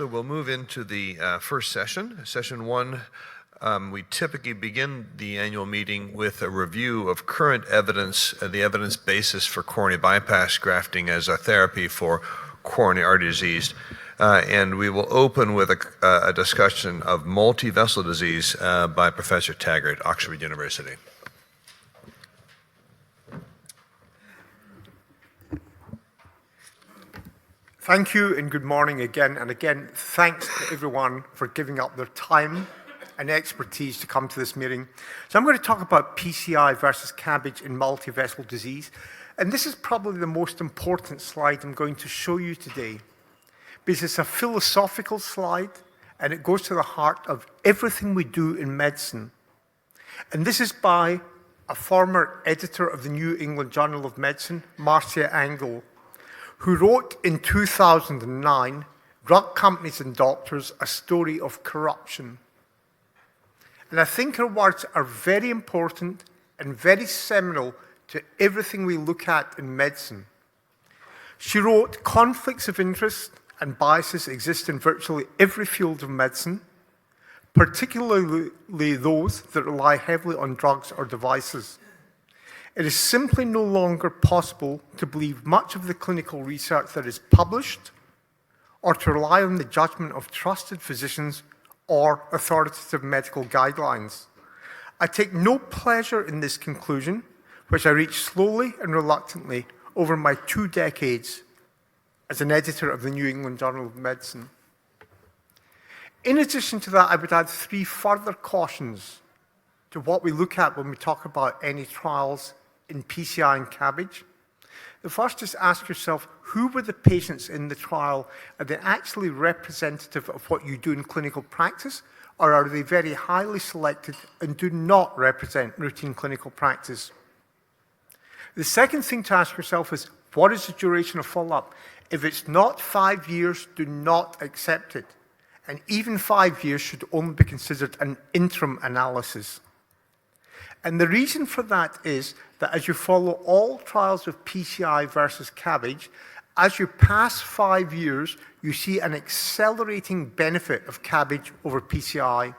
So we'll move into the first session, Session 1. We typically begin the annual meeting with a review of current evidence, the evidence basis for coronary bypass grafting as a therapy for coronary artery disease. And we will open with a discussion of multi-vessel disease by Professor Taggart, Oxford University. Thank you and good morning again. And again, thanks to everyone for giving up their time and expertise to come to this meeting. So I'm going to talk about PCI versus CABG in multi-vessel disease. And this is probably the most important slide I'm going to show you today, because it's a philosophical slide and it goes to the heart of everything we do in medicine. And this is by a former editor of the New England Journal of Medicine, Marcia Angell, who wrote in 2009, Drug Companies and Doctors, A Story of Corruption. And I think her words are very important and very seminal to everything we look at in medicine. She wrote, conflicts of interest and biases exist in virtually every field of medicine, particularly those that rely heavily on drugs or devices. It is simply no longer possible to believe much of the clinical research that is published or to rely on the judgment of trusted physicians or authoritative medical guidelines. I take no pleasure in this conclusion, which I reached slowly and reluctantly over my 2 decades as an editor of the New England Journal of Medicine. In addition to that, I would add 3 further cautions to what we look at when we talk about any trials in PCI and CABG. The first is ask yourself, who were the patients in the trial? Are they actually representative of what you do in clinical practice, or are they very highly selected and do not represent routine clinical practice? The second thing to ask yourself is, what is the duration of follow-up? If it's not 5 years, do not accept it. And even 5 years should only be considered an interim analysis. And the reason for that is that as you follow all trials of PCI versus CABG, as you pass 5 years, you see an accelerating benefit of CABG over PCI.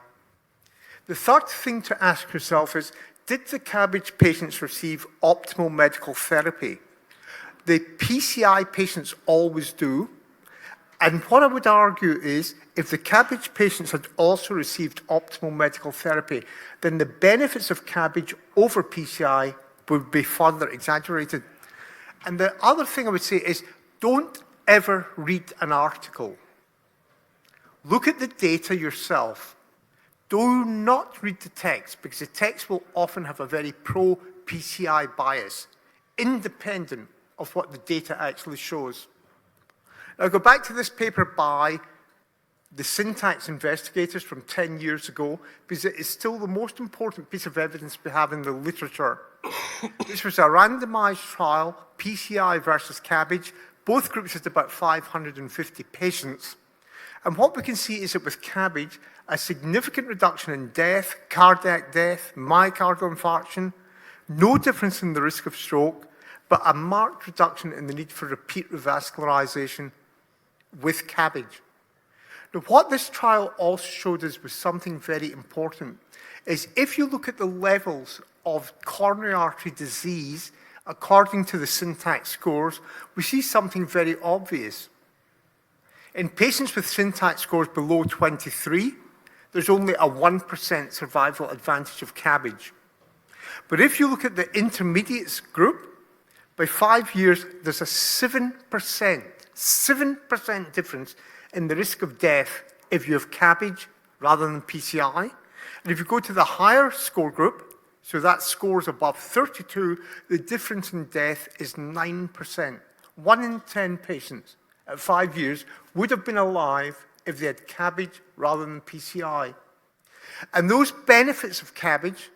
The third thing to ask yourself is, did the CABG patients receive optimal medical therapy? The PCI patients always do. And what I would argue is, if the CABG patients had also received optimal medical therapy, then the benefits of CABG over PCI would be further exaggerated. And the other thing I would say is, don't ever read an article. Look at the data yourself. Do not read the text, because the text will often have a very pro-PCI bias, independent of what the data actually shows. Now, go back to this paper by the syntax investigators from 10 years ago, because it is still the most important piece of evidence we have in the literature. This was a randomized trial, PCI versus CABG. Both groups had about 550 patients. And what we can see is that with CABG, a significant reduction in death, cardiac death, myocardial infarction, no difference in the risk of stroke, but a marked reduction in the need for repeat revascularization with CABG. Now, what this trial also showed us was something very important, is if you look at the levels of coronary artery disease according to the syntax scores, we see something very obvious. In patients with syntax scores below 23, there's only a 1% survival advantage of CABG. But if you look at the intermediates group, by 5 years, there's a 7% difference in the risk of death if you have CABG rather than PCI. And if you go to the higher score group, so that scores above 32, the difference in death is 9%. 1 in 10 patients at 5 years would have been alive if they had CABG rather than PCI. And those benefits of CABG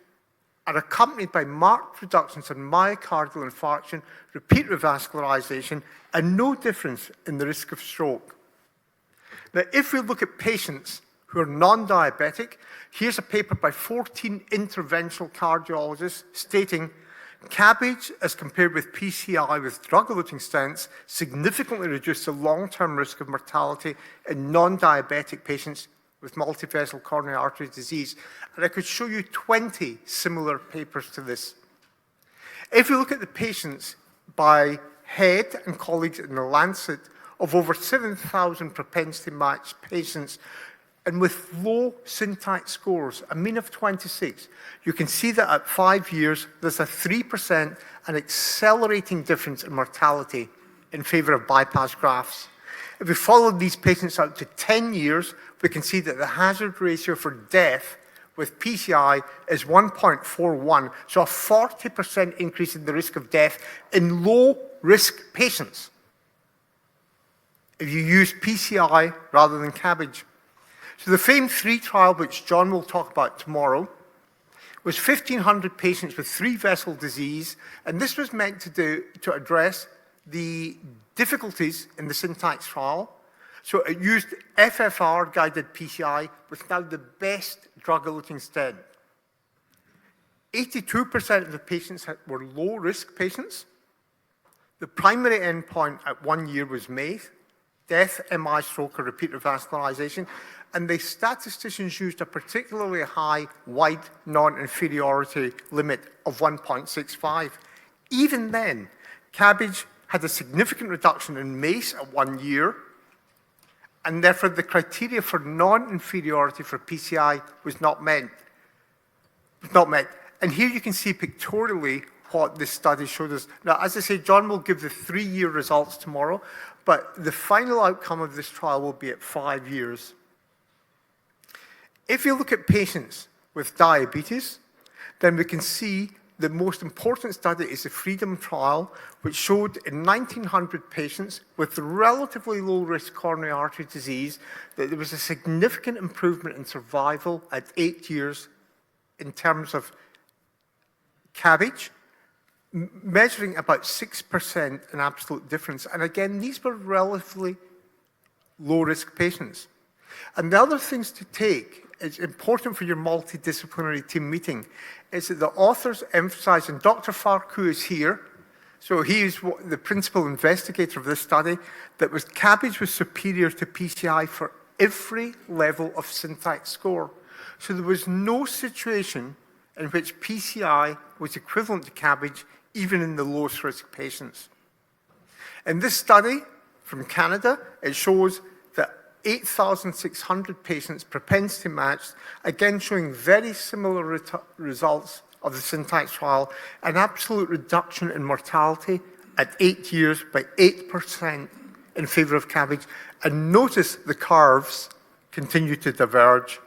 are accompanied by marked reductions in myocardial infarction, repeat revascularization, and no difference in the risk of stroke. Now, if we look at patients who are non-diabetic, here's a paper by 14 interventional cardiologists stating CABG, as compared with PCI with drug-eluting stents, significantly reduced the long-term risk of mortality in non-diabetic patients with multivessel coronary artery disease. And I could show you 20 similar papers to this. If you look at the patients by Head and colleagues in the Lancet of over 7,000 propensity-matched patients, and with low syntax scores, a mean of 26, you can see that at 5 years, there's a 3% an accelerating difference in mortality in favor of bypass grafts. If we followed these patients out to 10 years, we can see that the hazard ratio for death with PCI is 1.41, so a 40% increase in the risk of death in low-risk patients if you use PCI rather than CABG. So the FAME3 trial, which John will talk about tomorrow, was 1,500 patients with 3-vessel disease, and this was meant to address the difficulties in the syntax trial. So it used FFR-guided PCI with now the best drug-eluting stent. 82% of the patients were low-risk patients. The primary endpoint at 1 year was MACE, death, MI, stroke, or repeat revascularization, and the statisticians used a particularly high wide non-inferiority limit of 1.65. Even then, CABG had a significant reduction in MACE at 1 year, and therefore the criteria for non-inferiority for PCI was not met. And here you can see pictorially what this study showed us. Now, as I say, John will give the 3-year results tomorrow, but the final outcome of this trial will be at 5 years. If you look at patients with diabetes, then we can see the most important study is the FREEDOM trial, which showed in 1,900 patients with relatively low-risk coronary artery disease that there was a significant improvement in survival at 8 years in terms of CABG, measuring about 6% in absolute difference. And again, these were relatively low-risk patients. And the other things to take, it's important for your multidisciplinary team meeting, is that the authors emphasize, and Dr. Farku is here, so he is the principal investigator of this study, that CABG was superior to PCI for every level of syntax score. So there was no situation in which PCI was equivalent to CABG, even in the lowest risk patients. In this study from Canada, it shows that 8,600 patients propensity matched, again showing very similar results of the syntax trial, an absolute reduction in mortality at 8 years by 8% in favor of CABG. And notice the curves continue to diverge.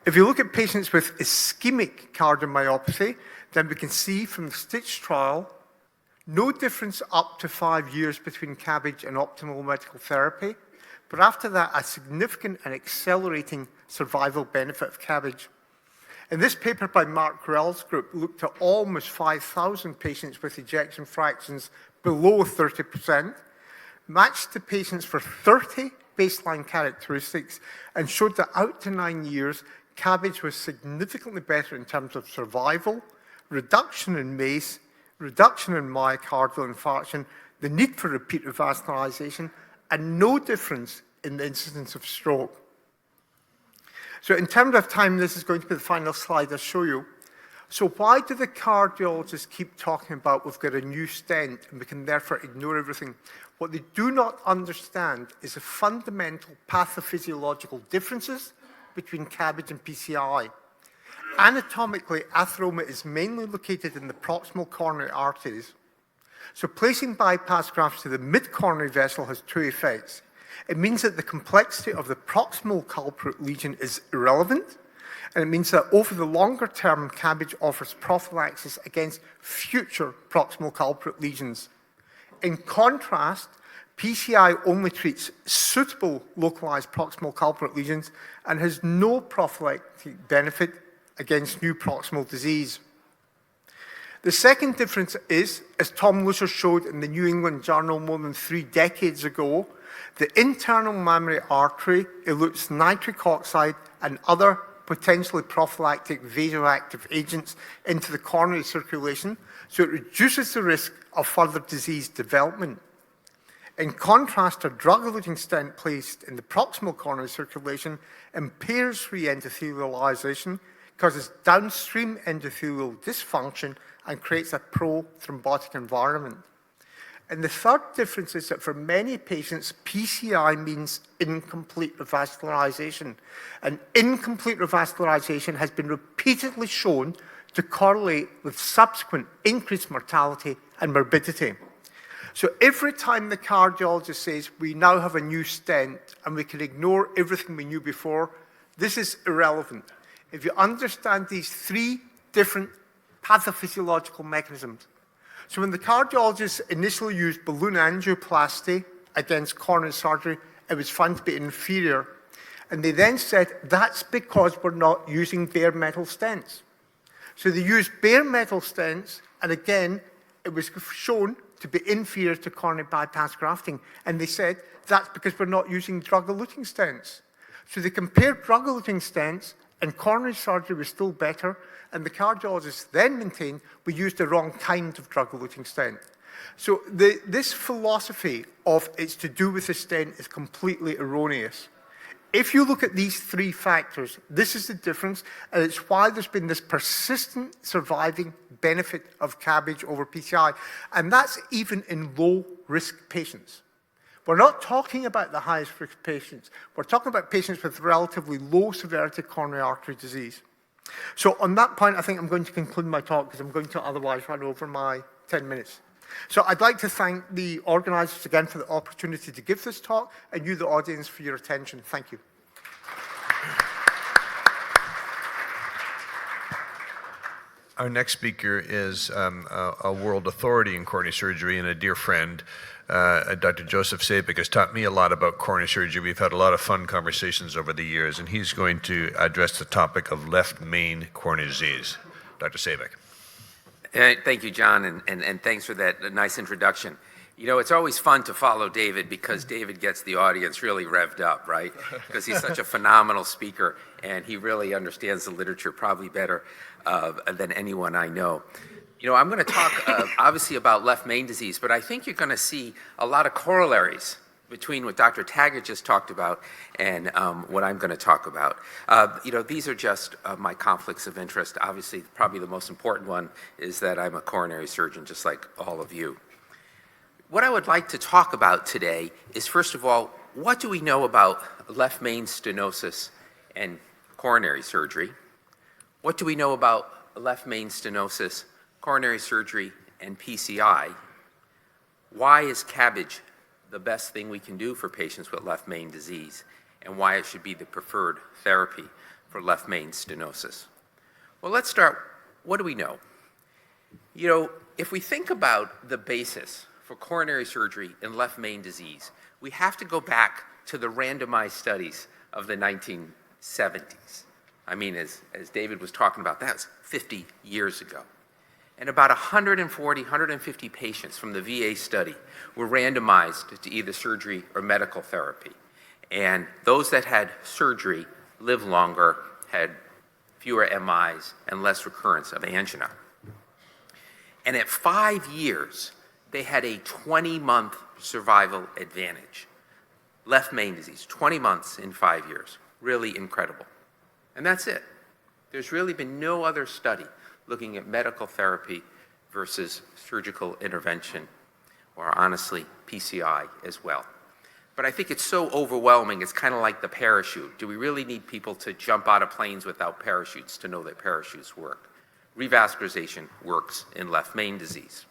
If you look at patients with ischemic cardiomyopathy, then we can see from the STITCH trial, no difference up to 5 years between CABG and optimal medical therapy, but after that, a significant and accelerating survival benefit of CABG. In this paper by Mark Grell's group looked at almost 5,000 patients with ejection fractions below 30%, matched the patients for 30 baseline characteristics, and showed that out to 9 years, CABG was significantly better in terms of survival, reduction in MACE, reduction in myocardial infarction, the need for repeat revascularization, and no difference in the incidence of stroke. So in terms of time, this is going to be the final slide I'll show you. So why do the cardiologists keep talking about we've got a new stent and we can therefore ignore everything? What they do not understand is the fundamental pathophysiological differences between CABG and PCI. Anatomically, atheroma is mainly located in the proximal coronary arteries. So placing bypass grafts to the mid-coronary vessel has two effects. It means that the complexity of the proximal culprit lesion is irrelevant, and it means that over the longer term, CABG offers prophylaxis against future proximal culprit lesions. In contrast, PCI only treats suitable localized proximal culprit lesions and has no prophylactic benefit against new proximal disease. The second difference is, as Tom Lucer showed in the New England Journal more than 3 decades ago, the internal mammary artery elutes nitric oxide and other potentially prophylactic vasoactive agents into the coronary circulation, so it reduces the risk of further disease development. In contrast, a drug-eluting stent placed in the proximal coronary circulation impairs re-endothelialization, causes downstream endothelial dysfunction, and creates a pro-thrombotic environment. And the third difference is that for many patients, PCI means incomplete revascularization. And incomplete revascularization has been repeatedly shown to correlate with subsequent increased mortality and morbidity. So every time the cardiologist says, we now have a new stent and we can ignore everything we knew before, this is irrelevant. If you understand these three different pathophysiological mechanisms. So when the cardiologists initially used balloon angioplasty against coronary surgery, it was found to be inferior. And they then said, that's because we're not using bare metal stents. So they used bare metal stents, and again, it was shown to be inferior to coronary bypass grafting. And they said, that's because we're not using drug-eluting stents. So they compared drug-eluting stents, and coronary surgery was still better, and the cardiologists then maintained we used the wrong kind of drug-eluting stent. So this philosophy of it's to do with the stent is completely erroneous. If you look at these three factors, this is the difference, and it's why there's been this persistent surviving benefit of CABG over PCI, and that's even in low-risk patients. We're not talking about the highest risk patients. We're talking about patients with relatively low severity coronary artery disease. So on that point, I think I'm going to conclude my talk because I'm going to otherwise run over my 10 minutes. So I'd like to thank the organizers again for the opportunity to give this talk, and you, the audience, for your attention. Thank you. Our next speaker is a world authority in coronary surgery and a dear friend. Dr. Joseph Sabik has taught me a lot about coronary surgery. We've had a lot of fun conversations over the years, and he's going to address the topic of left main coronary disease. Dr. Sabik. Thank you, John, and thanks for that nice introduction. You know, it's always fun to follow David because David gets the audience really revved up, right? Because he's such a phenomenal speaker, and he really understands the literature probably better than anyone I know. You know, I'm going to talk obviously about left main disease, but I think you're going to see a lot of corollaries between what Dr. Taggart just talked about and what I'm going to talk about. You know, these are just my conflicts of interest. Obviously, probably the most important one is that I'm a coronary surgeon, just like all of you. What I would like to talk about today is, first of all, what do we know about left main stenosis and coronary surgery? What do we know about left main stenosis, coronary surgery, and PCI? Why is CABG the best thing we can do for patients with left main disease, and why it should be the preferred therapy for left main stenosis? Well, let's start. What do we know? You know, if we think about the basis for coronary surgery in left main disease, we have to go back to the randomized studies of the 1970s. I mean, as David was talking about, that was 50 years ago. And about 140, 150 patients from the VA study were randomized to either surgery or medical therapy. And those that had surgery lived longer, had fewer MIs, and less recurrence of angina. And at 5 years, they had a 20-month survival advantage. Left main disease, 20 months in 5 years. Really incredible. And that's it. There's really been no other study looking at medical therapy versus surgical intervention, or honestly, PCI as well. But I think it's so overwhelming, it's kind of like the parachute. Do we really need people to jump out of planes without parachutes to know that parachutes work? Revascularization works in left main disease.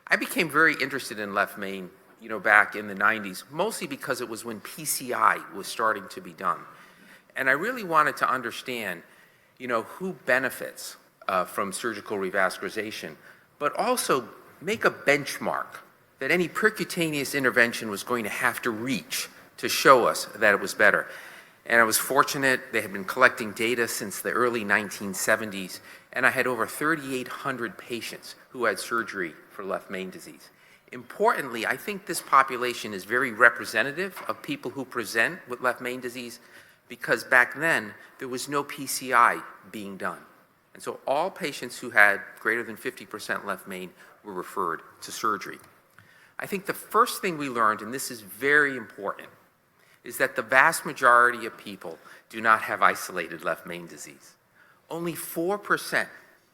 I became very interested in left main, you know, back in the 90s, mostly because it was when PCI was starting to be done. And I really wanted to understand, you know, who benefits from surgical revascularization, but also make a benchmark that any percutaneous intervention was going to have to reach to show us that it was better. And I was fortunate. They had been collecting data since the early 1970s, and I had over 3,800 patients who had surgery for left main disease. Importantly, I think this population is very representative of people who present with left main disease, because back then there was no PCI being done. And so all patients who had greater than 50% left main were referred to surgery. I think the first thing we learned, and this is very important, is that the vast majority of people do not have isolated left main disease. Only 4%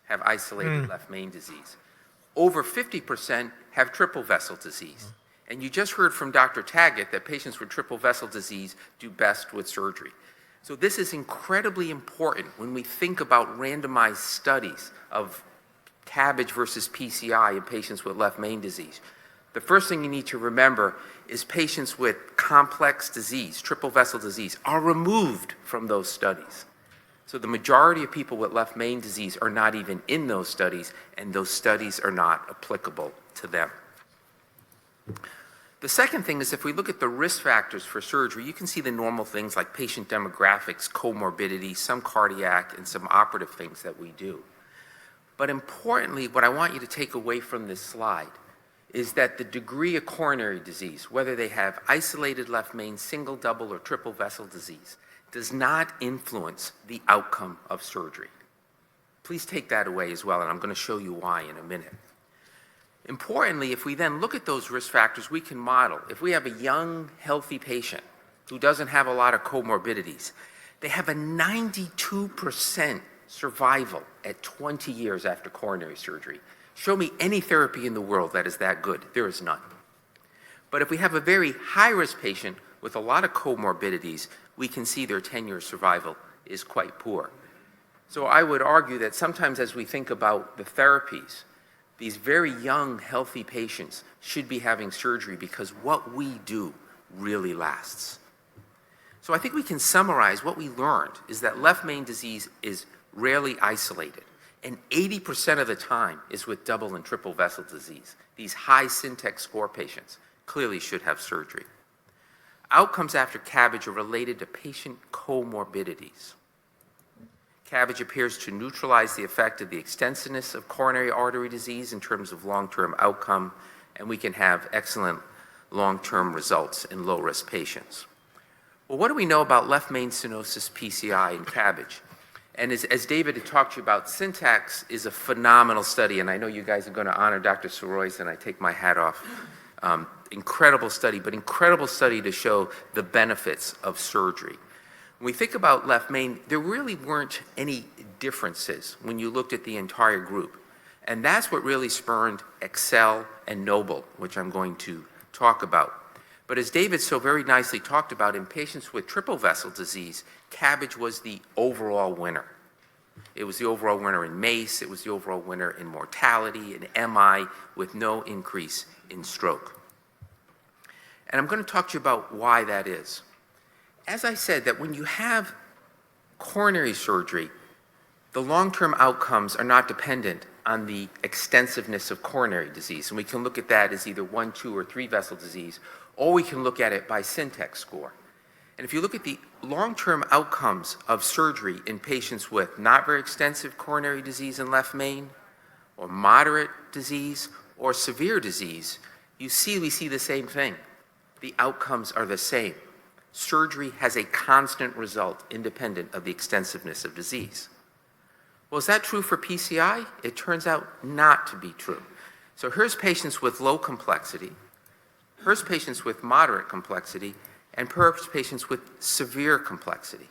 have isolated left main disease. Over 50% have triple vessel disease. And you just heard from Dr. Taggett that patients with triple vessel disease do best with surgery. So this is incredibly important when we think about randomized studies of CABG versus PCI in patients with left main disease. The first thing you need to remember is patients with complex disease, triple vessel disease, are removed from those studies. So the majority of people with left main disease are not even in those studies, and those studies are not applicable to them. The second thing is if we look at the risk factors for surgery, you can see the normal things like patient demographics, comorbidity, some cardiac, and some operative things that we do. But importantly, what I want you to take away from this slide is that the degree of coronary disease, whether they have isolated left main, single, double, or triple vessel disease, does not influence the outcome of surgery. Please take that away as well, and I'm going to show you why in a minute. Importantly, if we then look at those risk factors, we can model. If we have a young, healthy patient who doesn't have a lot of comorbidities, they have a 92% survival at 20 years after coronary surgery. Show me any therapy in the world that is that good. There is none. But if we have a very high-risk patient with a lot of comorbidities, we can see their 10-year survival is quite poor. So I would argue that sometimes as we think about the therapies, these very young, healthy patients should be having surgery because what we do really lasts. So I think we can summarize what we learned is that left main disease is rarely isolated, and 80% of the time is with double and triple vessel disease. These high Syntax score patients clearly should have surgery. Outcomes after CABG are related to patient comorbidities. CABG appears to neutralize the effect of the extensiveness of coronary artery disease in terms of long-term outcome, and we can have excellent long-term results in low-risk patients. Well, what do we know about left main stenosis, PCI, and CABG? And as David had talked to you about, Syntax is a phenomenal study, and I know you guys are going to honor Dr. Soroyce, and I take my hat off. Incredible study, but incredible study to show the benefits of surgery. When we think about left main, there really weren't any differences when you looked at the entire group. And that's what really spurred Excel and Noble, which I'm going to talk about. But as David so very nicely talked about, in patients with triple vessel disease, CABG was the overall winner. It was the overall winner in MACE, it was the overall winner in mortality, in MI, with no increase in stroke. And I'm going to talk to you about why that is. As I said, that when you have coronary surgery, the long-term outcomes are not dependent on the extensiveness of coronary disease. And we can look at that as either 1, 2, or 3 vessel disease, or we can look at it by Syntax score. And if you look at the long-term outcomes of surgery in patients with not very extensive coronary disease in left main, or moderate disease, or severe disease, we see the same thing. The outcomes are the same. Surgery has a constant result independent of the extensiveness of disease. Well, is that true for PCI? It turns out not to be true. So here's patients with low complexity, here's patients with moderate complexity, and perhaps patients with severe complexity.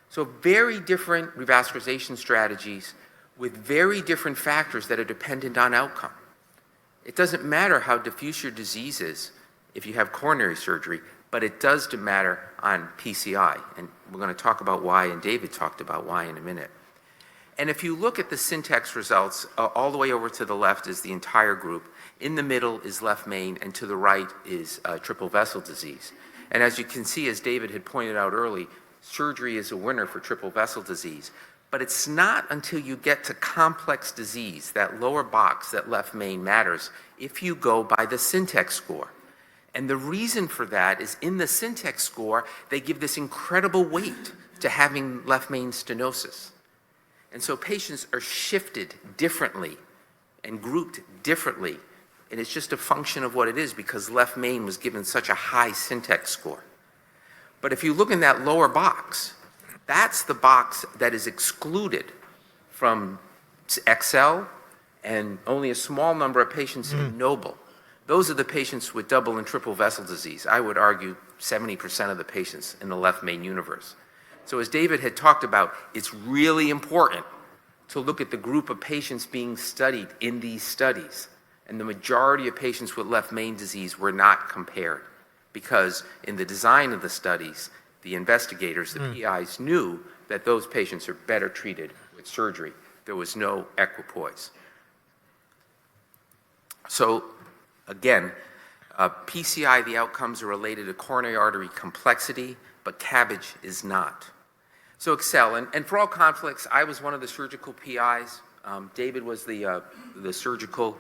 So very different revascularization strategies with very different factors that are dependent on outcome. It doesn't matter how diffuse your disease is if you have coronary surgery, but it does matter on PCI, and we're going to talk about why, and David talked about why in a minute. And if you look at the Syntax results, all the way over to the left is the entire group, in the middle is left main, and to the right is triple vessel disease. And as you can see, as David had pointed out early, surgery is a winner for triple vessel disease, but it's not until you get to complex disease, that lower box, that left main matters, if you go by the Syntax score. And the reason for that is in the Syntax score, they give this incredible weight to having left main stenosis. And so patients are shifted differently and grouped differently. And it's just a function of what it is because left main was given such a high Syntax score. But if you look in that lower box, that's the box that is excluded from Excel and only a small number of patients in Noble. Those are the patients with double and triple vessel disease. I would argue 70% of the patients in the left main universe. So as David had talked about, it's really important to look at the group of patients being studied in these studies. And the majority of patients with left main disease were not compared because in the design of the studies, the investigators, the PIs, knew that those patients are better treated with surgery. There was no equipoise. So again, PCI, the outcomes are related to coronary artery complexity, but CABG is not. So Excel, and for all conflicts, I was one of the surgical PIs. David was the surgical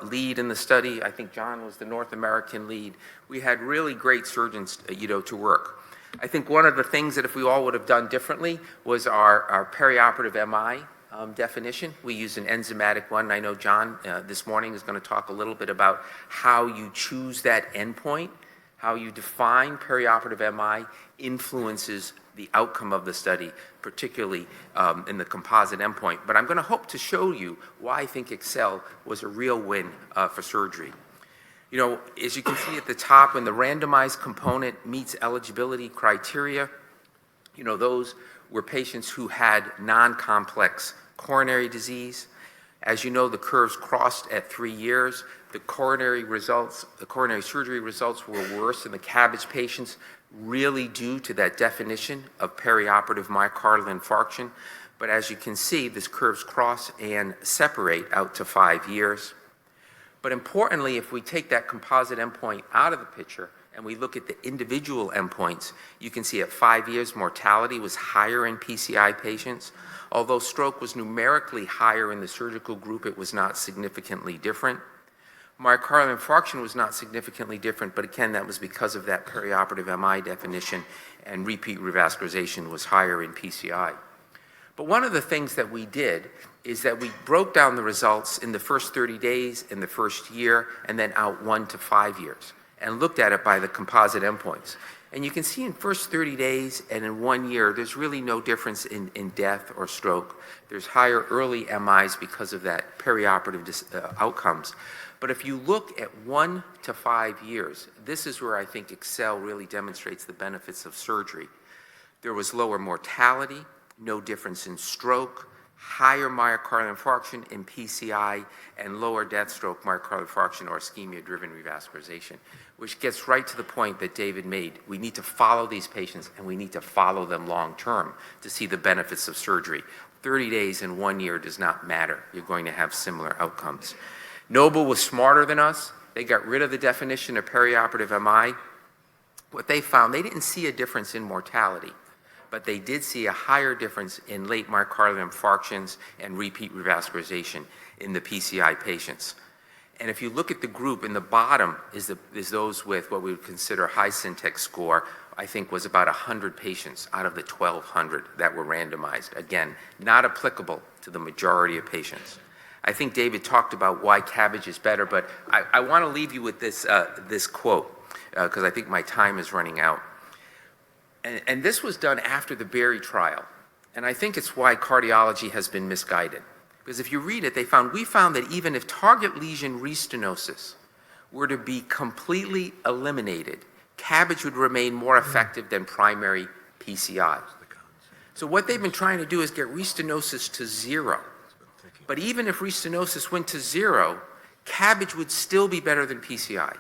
lead in the study. I think John was the North American lead. We had really great surgeons, to work. I think one of the things that if we all would have done differently was our perioperative MI definition. We used an enzymatic one. I know John this morning is going to talk a little bit about how you choose that endpoint, how you define perioperative MI influences the outcome of the study, particularly in the composite endpoint. But I'm going to hope to show you why I think Excel was a real win for surgery. As you can see at the top, when the randomized component meets eligibility criteria, those were patients who had non-complex coronary disease. As you know, the curves crossed at 3 years. The coronary surgery results were worse in the CABG patients, really due to that definition of perioperative myocardial infarction. But as you can see, these curves cross and separate out to 5 years. But importantly, if we take that composite endpoint out of the picture and we look at the individual endpoints, you can see at 5 years, mortality was higher in PCI patients. Although stroke was numerically higher in the surgical group, it was not significantly different. Myocardial infarction was not significantly different, but again, that was because of that perioperative MI definition, and repeat revascularization was higher in PCI. But one of the things that we did is that we broke down the results in the first 30 days, in the first year, and then out 1 to 5 years, and looked at it by the composite endpoints. And you can see in first 30 days and in 1 year, there's really no difference in death or stroke. There's higher early MIs because of that perioperative outcomes. But if you look at 1 to 5 years, this is where I think Excel really demonstrates the benefits of surgery. There was lower mortality, no difference in stroke, higher myocardial infarction in PCI, and lower death stroke myocardial infarction or ischemia-driven revascularization, which gets right to the point that David made. We need to follow these patients, and we need to follow them long-term to see the benefits of surgery. 30 days and 1 year does not matter. You're going to have similar outcomes. Noble was smarter than us. They got rid of the definition of perioperative MI. What they found, they didn't see a difference in mortality, but they did see a higher difference in late myocardial infarctions and repeat revascularization in the PCI patients. And if you look at the group in the bottom is those with what we would consider high syntax score, I think was about 100 patients out of the 1,200 that were randomized. Again, not applicable to the majority of patients. I think David talked about why CABG is better, but I want to leave you with this, this quote, because I think my time is running out. And this was done after the Berry trial. And I think it's why cardiology has been misguided. Because if you read it, we found that even if target lesion restenosis were to be completely eliminated, CABG would remain more effective than primary PCI. So what they've been trying to do is get restenosis to 0. But even if restenosis went to 0, CABG would still be better than PCI.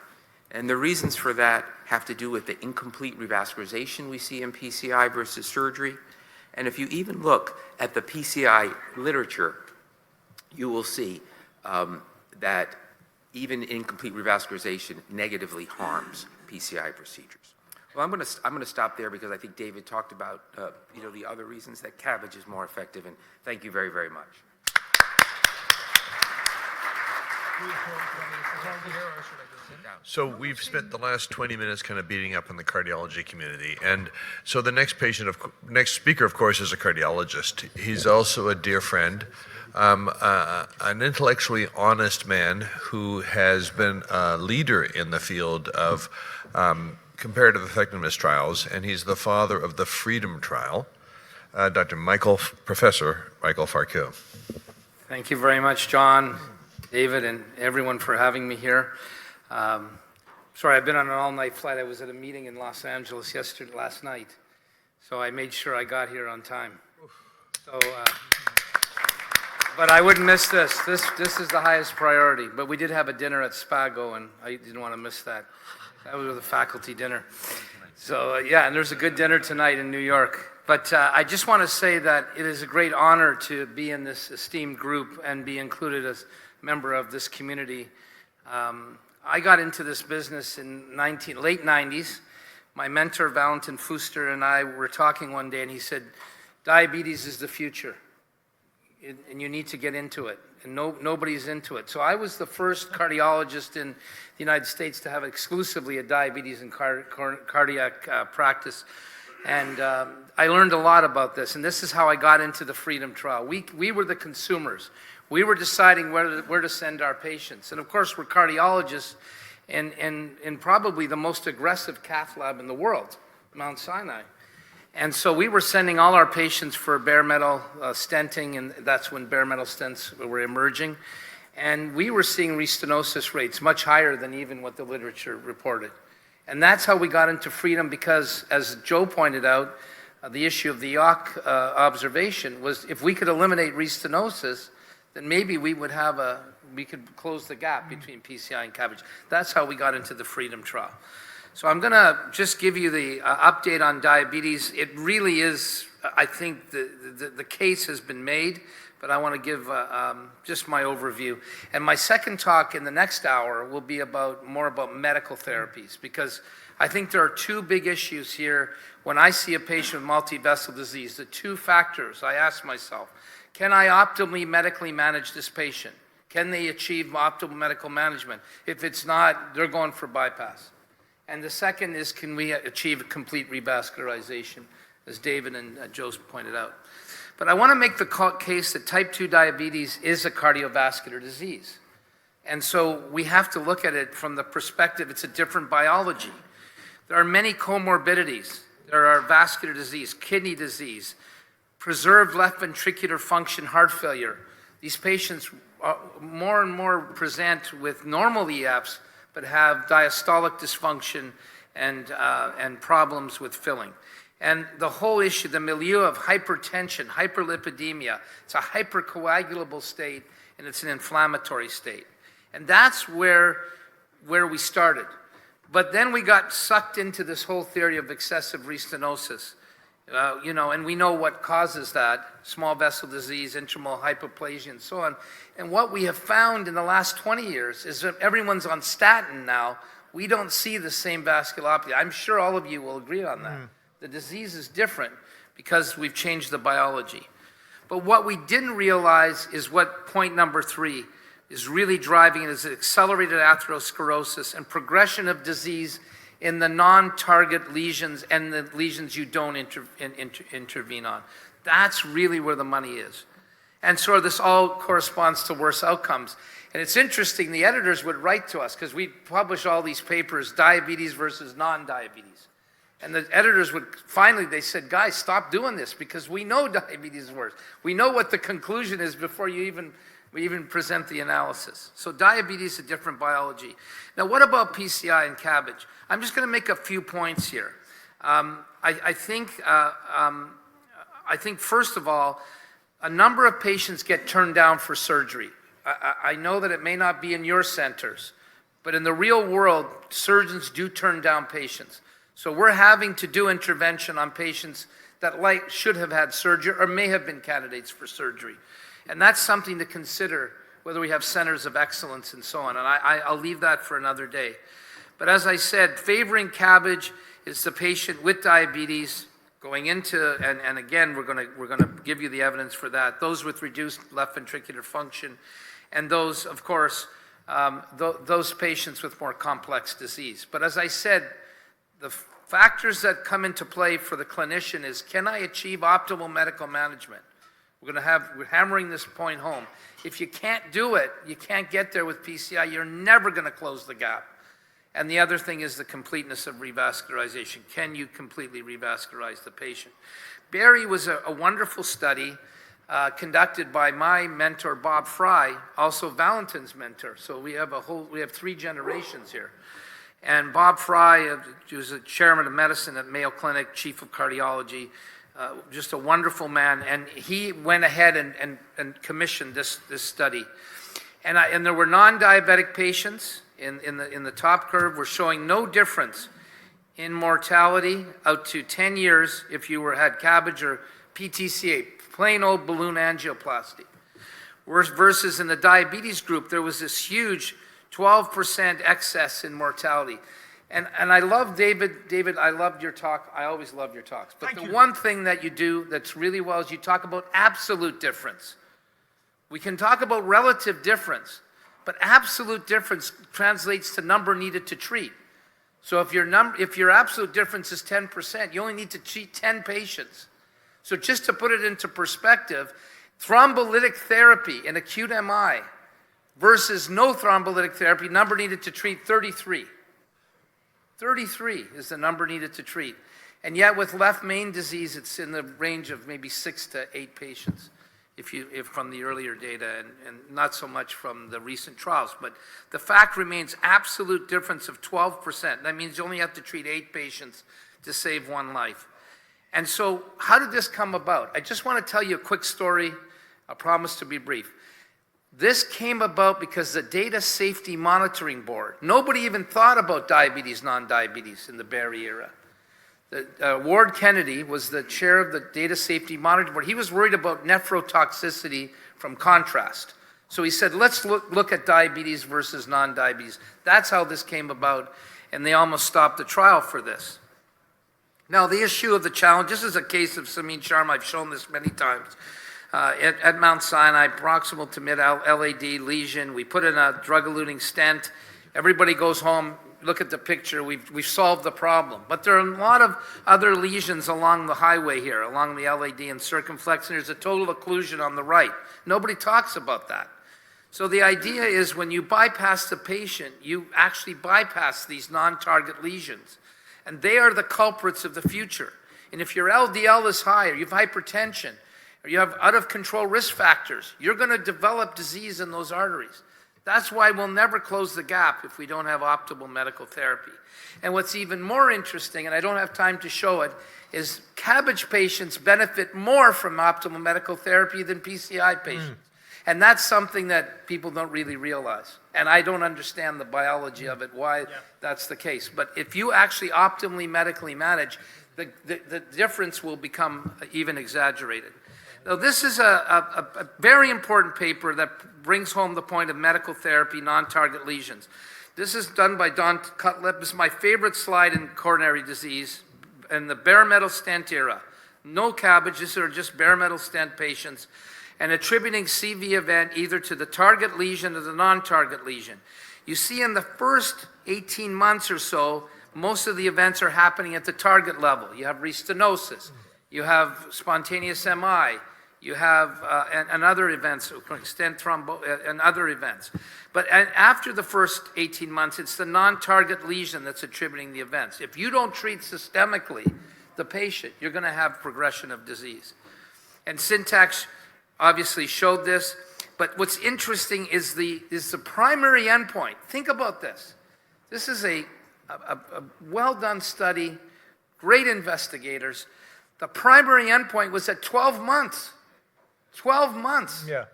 And the reasons for that have to do with the incomplete revascularization we see in PCI versus surgery. And if you even look at the PCI literature, you will see that even incomplete revascularization negatively harms PCI procedures. Well, I'm going to stop there because I think David talked about the other reasons that CABG is more effective. And thank you very, very much. So we've spent the last 20 minutes kind of beating up on the cardiology community, and so the next speaker, of course, is a cardiologist. He's also a dear friend, an intellectually honest man who has been a leader in the field of comparative effectiveness trials, and he's the father of the Freedom Trial, Professor Michael Farquhar. Thank you very much, John, David, and everyone for having me here. Sorry, I've been on an all-night flight. I was at a meeting in Los Angeles last night, so I made sure I got here on time. So, but I wouldn't miss this. This is the highest priority. But we did have a dinner at Spago, and I didn't want to miss that. That was a faculty dinner. So yeah, and there's a good dinner tonight in New York. But I just want to say that it is a great honor to be in this esteemed group and be included as a member of this community. I got into this business in late 90s. My mentor, Valentin Fuster, and I were talking one day, and he said, diabetes is the future, and you need to get into it. And nobody's into it. So I was the first cardiologist in the United States to have exclusively a diabetes and cardiac practice. And I learned a lot about this, and this is how I got into the Freedom Trial. We were the consumers. We were deciding where to send our patients. And of course, we're cardiologists in probably the most aggressive cath lab in the world, Mount Sinai. And so we were sending all our patients for bare metal stenting, and that's when bare metal stents were emerging. And we were seeing restenosis rates much higher than even what the literature reported. And that's how we got into Freedom, because, as Joe pointed out, the issue of the Yock observation was if we could eliminate restenosis, then maybe we could close the gap between PCI and CABG. That's how we got into the Freedom Trial. So I'm going to just give you the update on diabetes. It really is, I think the case has been made, but I want to give just my overview. And my second talk in the next hour will be more about medical therapies, because I think there are two big issues here. When I see a patient with multi-vessel disease, the two factors I ask myself, can I optimally medically manage this patient? Can they achieve optimal medical management? If it's not, they're going for bypass. And the second is, can we achieve a complete revascularization, as David and Joe pointed out. But I want to make the case that type 2 diabetes is a cardiovascular disease. And so we have to look at it from the perspective, it's a different biology. There are many comorbidities. There are vascular disease, kidney disease, preserved left ventricular function, heart failure. These patients more and more present with normal EFs, but have diastolic dysfunction and problems with filling. And the whole issue, the milieu of hypertension, hyperlipidemia, it's a hypercoagulable state, and it's an inflammatory state. And that's where we started. But then we got sucked into this whole theory of excessive restenosis. And we know what causes that, small vessel disease, intramural hypoplasia, and so on. And what we have found in the last 20 years is that everyone's on statin now. We don't see the same vasculopathy. I'm sure all of you will agree on that. The disease is different because we've changed the biology. But what we didn't realize is what point number 3 is really driving it, is accelerated atherosclerosis and progression of disease in the non-target lesions and the lesions you don't intervene on. That's really where the money is. And so this all corresponds to worse outcomes. And it's interesting, the editors would write to us, because we publish all these papers, diabetes versus non-diabetes. And the editors they said, guys, stop doing this, because we know diabetes is worse. We know what the conclusion is before we even present the analysis. So diabetes is a different biology. Now, what about PCI and CABG? I'm just going to make a few points here. I think, first of all, a number of patients get turned down for surgery. I know that it may not be in your centers, but in the real world, surgeons do turn down patients. So we're having to do intervention on patients that should have had surgery or may have been candidates for surgery. And that's something to consider, whether we have centers of excellence and so on. And I'll leave that for another day. But as I said, favoring CABG is the patient with diabetes going into, and again, we're going to give you the evidence for that, those with reduced left ventricular function, and those, of course, those patients with more complex disease. But as I said, the factors that come into play for the clinician is, can I achieve optimal medical management? We're hammering this point home. If you can't do it, you can't get there with PCI, you're never going to close the gap. And the other thing is the completeness of revascularization. Can you completely revascularize the patient? Barry was a wonderful study conducted by my mentor, Bob Fry, also Valentin's mentor. So we have 3 generations here. And Bob Fry, he was a chairman of medicine at Mayo Clinic, chief of cardiology, just a wonderful man. And he went ahead and commissioned this study. And there were non-diabetic patients in the top curve. We're showing no difference in mortality out to 10 years if you had CABG or PTCA, plain old balloon angioplasty. Versus in the diabetes group, there was this huge 12% excess in mortality. And I love David. David, I loved your talk. I always love your talks. But the one thing that you do that's really well is you talk about absolute difference. We can talk about relative difference, but absolute difference translates to number needed to treat. So if your absolute difference is 10%, you only need to treat 10 patients. So just to put it into perspective, thrombolytic therapy in acute MI versus no thrombolytic therapy, number needed to treat 33. 33 is the number needed to treat. And yet with left main disease, it's in the range of maybe 6 to 8 patients if from the earlier data and not so much from the recent trials. But the fact remains absolute difference of 12%. That means you only have to treat 8 patients to save 1 life. And so how did this come about? I just want to tell you a quick story. I promise to be brief. This came about because the Data Safety Monitoring Board, nobody even thought about diabetes, non-diabetes in the Barry era. Ward Kennedy was the chair of the Data Safety Monitoring Board. He was worried about nephrotoxicity from contrast. So he said, let's look at diabetes versus non-diabetes. That's how this came about, and they almost stopped the trial for this. Now, the issue of the challenge, this is a case of Samin Sharma. I've shown this many times. At Mount Sinai, proximal to mid-LAD lesion. We put in a drug-eluting stent. Everybody goes home. Look at the picture. We've solved the problem. But there are a lot of other lesions along the highway here, along the LAD and circumflex, and there's a total occlusion on the right. Nobody talks about that. So the idea is when you bypass the patient, you actually bypass these non-target lesions. And they are the culprits of the future. And if your LDL is high, or you have hypertension, or you have out-of-control risk factors, you're going to develop disease in those arteries. That's why we'll never close the gap if we don't have optimal medical therapy. And what's even more interesting, and I don't have time to show it, is CABG patients benefit more from optimal medical therapy than PCI patients. And that's something that people don't really realize. And I don't understand the biology of it, why that's the case. But if you actually optimally medically manage, the difference will become even exaggerated. Now, this is a very important paper that brings home the point of medical therapy, non-target lesions. This is done by Don Cutlip. This is my favorite slide in coronary disease in the bare metal stent era. No CABG, these are just bare metal stent patients, and attributing CV event either to the target lesion or the non-target lesion. You see in the first 18 months or so, most of the events are happening at the target level. You have restenosis, you have spontaneous MI, you have and other events, stent thrombo, and other events. But after the first 18 months, it's the non-target lesion that's attributing the events. If you don't treat systemically the patient, you're going to have progression of disease. And Syntax obviously showed this. But what's interesting is the primary endpoint. Think about this. This is a well-done study, great investigators. The primary endpoint was at 12 months. 12 months. Yeah.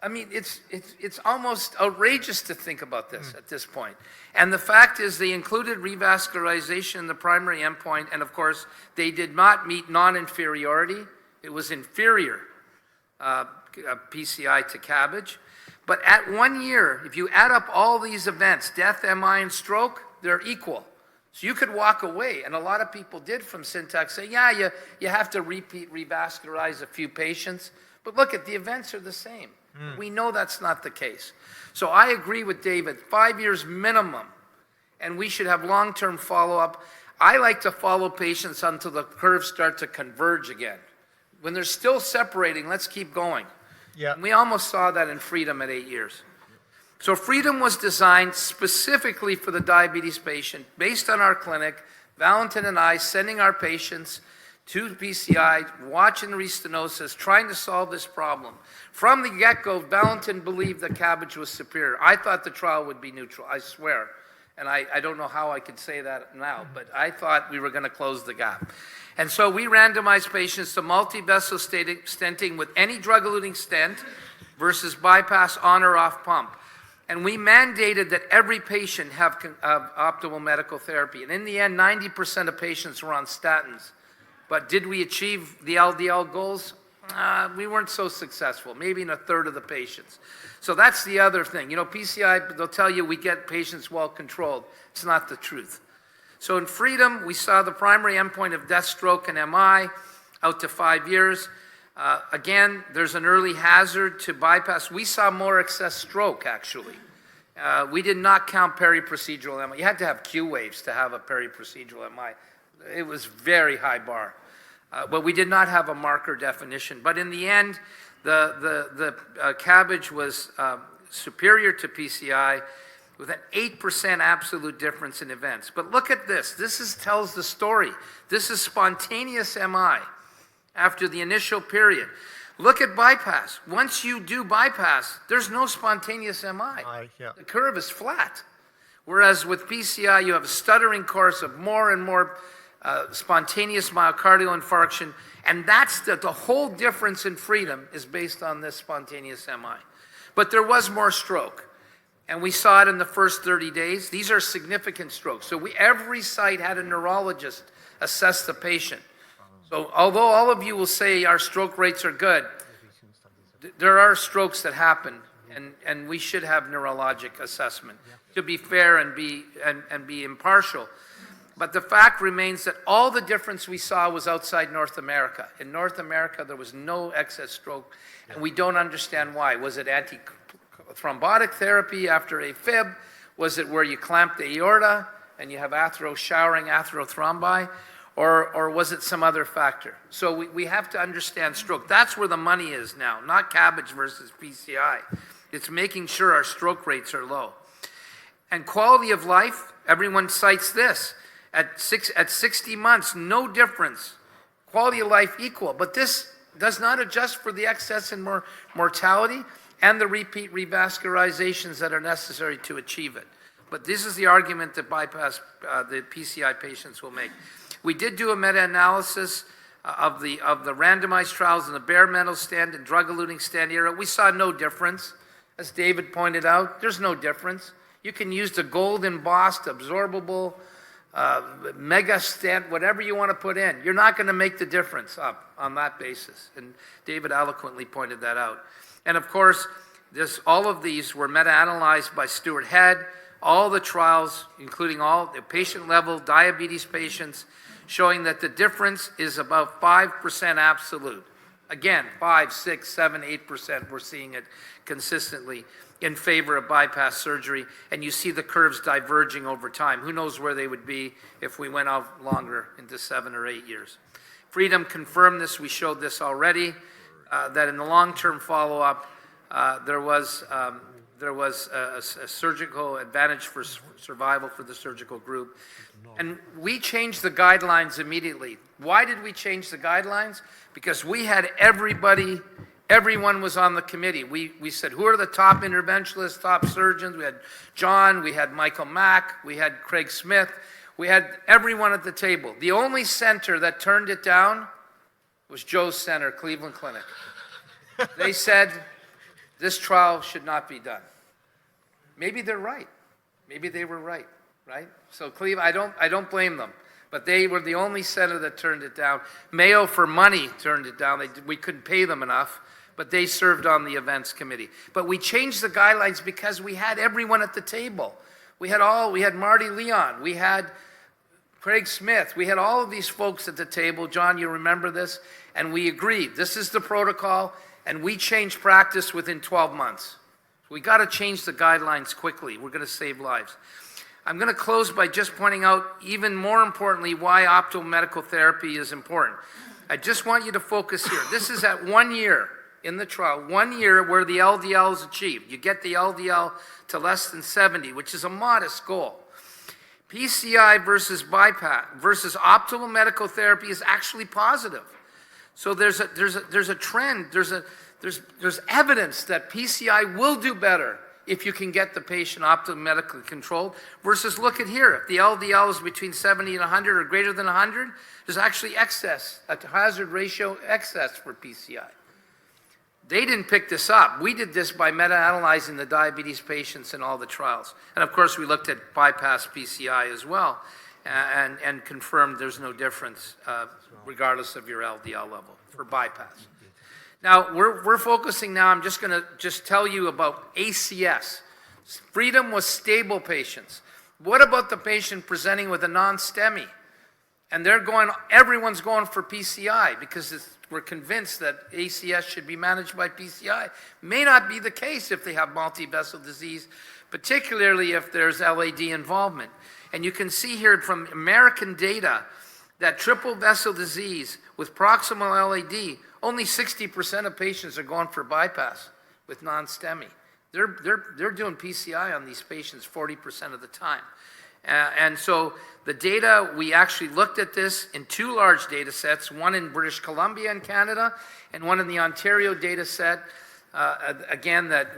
I mean, it's almost outrageous to think about this at this point. And the fact is they included revascularization in the primary endpoint, and of course, they did not meet non-inferiority. It was inferior PCI to CABG. But at 1 year, if you add up all these events, death, MI, and stroke, they're equal. So you could walk away, and a lot of people did from Syntax say, yeah, you have to revascularize a few patients. But look, the events are the same. We know that's not the case. So I agree with David, 5 years minimum, and we should have long-term follow-up. I like to follow patients until the curves start to converge again. When they're still separating, let's keep going. Yeah. And we almost saw that in Freedom at 8 years. So Freedom was designed specifically for the diabetes patient, based on our clinic, Valentin and I sending our patients to PCI, watching restenosis, trying to solve this problem. From the get-go, Valentin believed that CABG was superior. I thought the trial would be neutral, I swear. And I don't know how I could say that now, but I thought we were going to close the gap. And so we randomized patients to multi-vessel stenting with any drug-eluting stent versus bypass on or off pump. And we mandated that every patient have optimal medical therapy. And in the end, 90% of patients were on statins. But did we achieve the LDL goals? We weren't so successful, maybe in a third of the patients. So that's the other thing. You know, PCI, they'll tell you we get patients well controlled. It's not the truth. So in Freedom, we saw the primary endpoint of death, stroke, and MI out to 5 years. Again, there's an early hazard to bypass. We saw more excess stroke, actually. We did not count peri-procedural MI. You had to have Q waves to have a peri-procedural MI. It was very high bar. But we did not have a marker definition. But in the end, the CABG was superior to PCI with an 8% absolute difference in events. But look at this. This tells the story. This is spontaneous MI after the initial period. Look at bypass. Once you do bypass, there's no spontaneous MI. The curve is flat. Whereas with PCI, you have a stuttering course of more and more spontaneous myocardial infarction, and that's the whole difference in Freedom is based on this spontaneous MI. But there was more stroke, and we saw it in the first 30 days. These are significant strokes. So every site had a neurologist assess the patient. So although all of you will say our stroke rates are good, there are strokes that happen, and we should have neurologic assessment to be fair and be impartial. But the fact remains that all the difference we saw was outside North America. In North America, there was no excess stroke, and we don't understand why. Was it antithrombotic therapy after AFib? Was it where you clamp the aorta and you have showering atherothrombi? Or was it some other factor? So we have to understand stroke. That's where the money is now, not CABG versus PCI. It's making sure our stroke rates are low. And quality of life, everyone cites this. At 60 months, no difference. Quality of life equal. But this does not adjust for the excess in mortality and the repeat revascularizations that are necessary to achieve it. But this is the argument that the PCI patients will make. We did do a meta-analysis of the randomized trials in the bare metal stent and drug-eluting stent era. We saw no difference. As David pointed out, there's no difference. You can use the gold embossed, absorbable, mega stent, whatever you want to put in. You're not going to make the difference up on that basis. And David eloquently pointed that out. And of course, all of these were meta-analyzed by Stuart Head. All the trials, including all the patient-level diabetes patients, showing that the difference is about 5% absolute. Again, 5, 6, 7, 8%, we're seeing it consistently in favor of bypass surgery, and you see the curves diverging over time. Who knows where they would be if we went out longer into 7 or 8 years. Freedom confirmed this. We showed this already, that in the long-term follow-up, there was a surgical advantage for survival for the surgical group. And we changed the guidelines immediately. Why did we change the guidelines? Because we had everyone was on the committee. We said, who are the top interventionists, top surgeons? We had John, we had Michael Mack, we had Craig Smith. We had everyone at the table. The only center that turned it down was Joe's center, Cleveland Clinic. They said, this trial should not be done. Maybe they're right. Maybe they were right? So Cleveland, I don't blame them. But they were the only center that turned it down. Mayo, for money, turned it down. We couldn't pay them enough, but they served on the events committee. But we changed the guidelines because we had everyone at the table. We had Marty Leon, we had Craig Smith, we had all of these folks at the table. John, you remember this? And we agreed, this is the protocol, and we changed practice within 12 months. We got to change the guidelines quickly. We're going to save lives. I'm going to close by just pointing out, even more importantly, why optimal medical therapy is important. I just want you to focus here. This is at 1 year. in the trial, 1 year where the LDL is achieved. You get the LDL to less than 70, which is a modest goal. PCI versus bypass versus optimal medical therapy is actually positive. So there's a trend, there's evidence that PCI will do better if you can get the patient optimally medically controlled, versus look at here, if the LDL is between 70 and 100 or greater than 100, there's actually excess, a hazard ratio excess for PCI. They didn't pick this up. We did this by meta-analyzing the diabetes patients in all the trials. And of course, we looked at bypass PCI as well and confirmed there's no difference regardless of your LDL level for bypass. Now, we're focusing now, I'm just going to tell you about ACS. Freedom was stable patients. What about the patient presenting with a non-STEMI? And everyone's going for PCI because we're convinced that ACS should be managed by PCI. May not be the case if they have multi-vessel disease, particularly if there's LAD involvement. And you can see here from American data that triple vessel disease with proximal LAD, only 60% of patients are going for bypass with non-STEMI. They're doing PCI on these patients 40% of the time. And so the data, we actually looked at this in 2 large data sets, one in British Columbia and Canada, and one in the Ontario data set. Again, that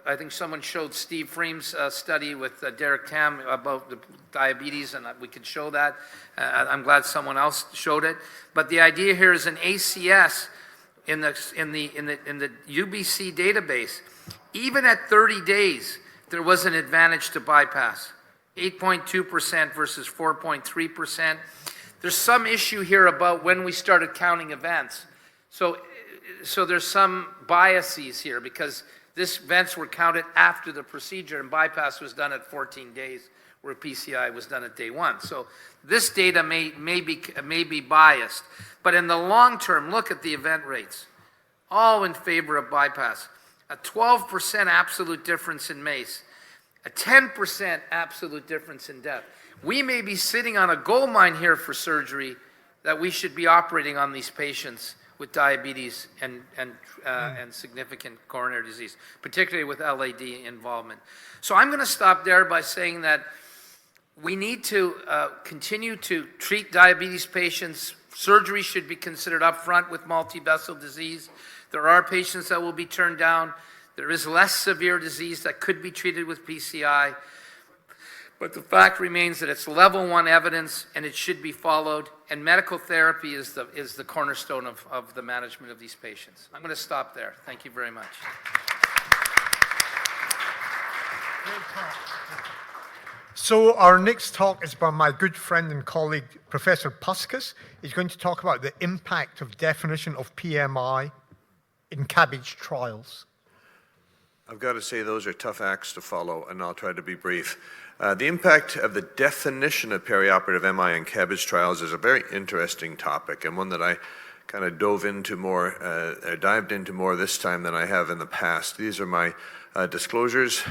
I think someone showed Steve Freem's study with Derek Tam about the diabetes, and we could show that. I'm glad someone else showed it. But the idea here is an ACS in the UBC database. Even at 30 days, there was an advantage to bypass. 8.2% versus 4.3%. There's some issue here about when we started counting events. So there's some biases here because these events were counted after the procedure and bypass was done at 14 days where PCI was done at day 1. So this data may be biased. But in the long term, look at the event rates. All in favor of bypass. A 12% absolute difference in MACE. A 10% absolute difference in death. We may be sitting on a gold mine here for surgery that we should be operating on these patients with diabetes and significant coronary disease, particularly with LAD involvement. So I'm going to stop there by saying that we need to continue to treat diabetes patients. Surgery should be considered upfront with multi-vessel disease. There are patients that will be turned down. There is less severe disease that could be treated with PCI. But the fact remains that it's level 1 evidence and it should be followed. And medical therapy is the cornerstone of the management of these patients. I'm going to stop there. Thank you very much. So our next talk is by my good friend and colleague, Professor Puskas. He's going to talk about the impact of definition of PMI in CABBAGE trials. I've got to say those are tough acts to follow, and I'll try to be brief. The impact of the definition of perioperative MI in CABBAGE trials is a very interesting topic, and one that I kind of dived into more this time than I have in the past. These are my disclosures.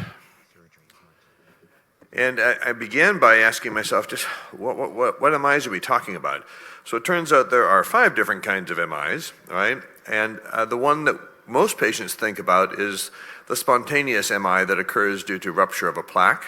And I began by asking myself, just what MIs are we talking about? So it turns out there are 5 different kinds of MIs, right? And the one that most patients think about is the spontaneous MI that occurs due to rupture of a plaque.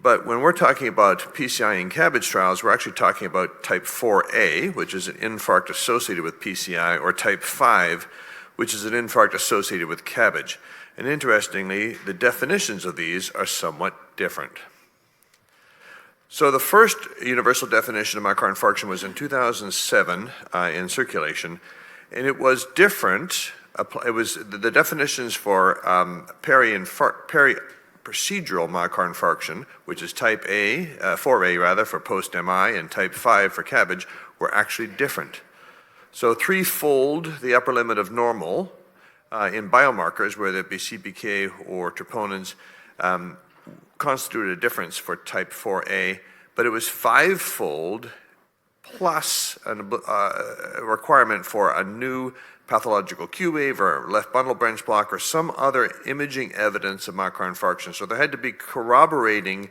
But when we're talking about PCI in CABBAGE trials, we're actually talking about type 4A, which is an infarct associated with PCI, or type 5, which is an infarct associated with CABBAGE. And interestingly, the definitions of these are somewhat different. So the first universal definition of myocardial infarction was in 2007 in Circulation, and it was different. It was the definitions for procedural myocardial infarction, which is type A, 4A rather, for post-MI, and type 5 for CABBAGE, were actually different. So threefold the upper limit of normal in biomarkers, whether it be CPK or troponins, constituted a difference for type 4A, but it was 5-fold plus a requirement for a new pathological Q wave or left bundle branch block or some other imaging evidence of myocardial infarction. So there had to be corroborating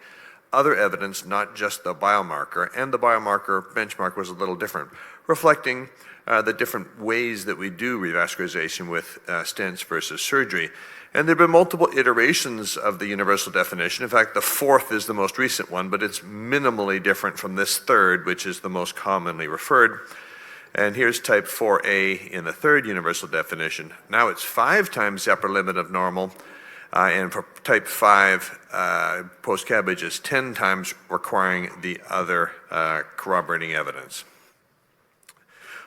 other evidence, not just the biomarker, and the biomarker benchmark was a little different. reflecting the different ways that we do revascularization with stents versus surgery. And there have been multiple iterations of the universal definition. In fact, the fourth is the most recent one, but it's minimally different from this third, which is the most commonly referred. And here's type 4A in the third universal definition. Now it's 5 times the upper limit of normal, and for type 5, post-CABG is 10 times, requiring the other corroborating evidence.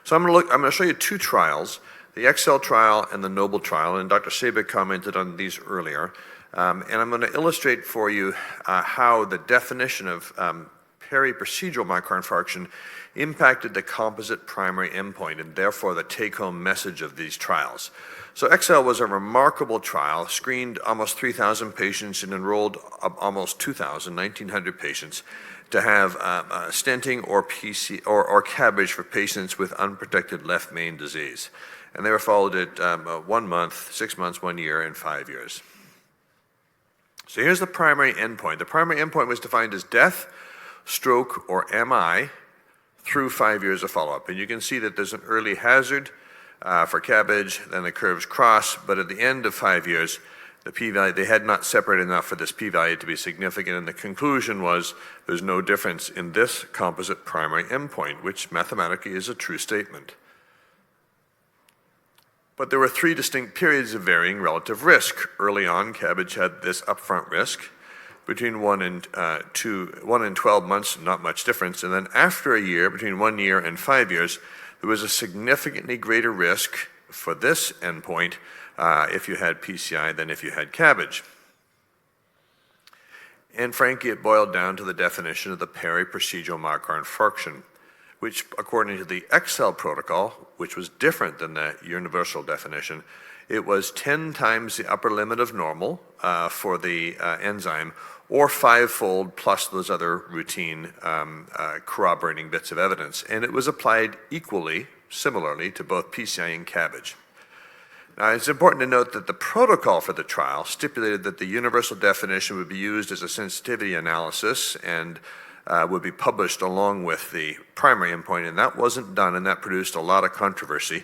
So I'm going to show you 2 trials, the Excel trial and the Noble trial, and Dr. Sabik commented on these earlier. And I'm going to illustrate for you how the definition of peri-procedural myocardial infarction impacted the composite primary endpoint and therefore the take-home message of these trials. So Excel was a remarkable trial, screened almost 3,000 patients and enrolled almost 2,000, 1,900 patients, to have stenting or CABG for patients with unprotected left main disease. And they were followed at 1 month, 6 months, 1 year, and 5 years. So here's the primary endpoint. The primary endpoint was defined as death, stroke, or MI through 5 years of follow-up. And you can see that there's an early hazard for CABG, then the curves cross, but at the end of 5 years, the p-value, they had not separated enough for this p-value to be significant, and the conclusion was there's no difference in this composite primary endpoint, which mathematically is a true statement. But there were 3 distinct periods of varying relative risk. Early on, CABG had this upfront risk. Between 1 and 12 months, not much difference. And then after a year, between 1 year and 5 years, there was a significantly greater risk for this endpoint if you had PCI than if you had CABG. And frankly, it boiled down to the definition of the peri-procedural myocardial infarction, which according to the Excel protocol, which was different than the universal definition, it was 10 times the upper limit of normal for the enzyme, or 5-fold plus those other routine corroborating bits of evidence. And it was applied equally, similarly, to both PCI and CABG. Now, it's important to note that the protocol for the trial stipulated that the universal definition would be used as a sensitivity analysis and would be published along with the primary endpoint, and that wasn't done, and that produced a lot of controversy,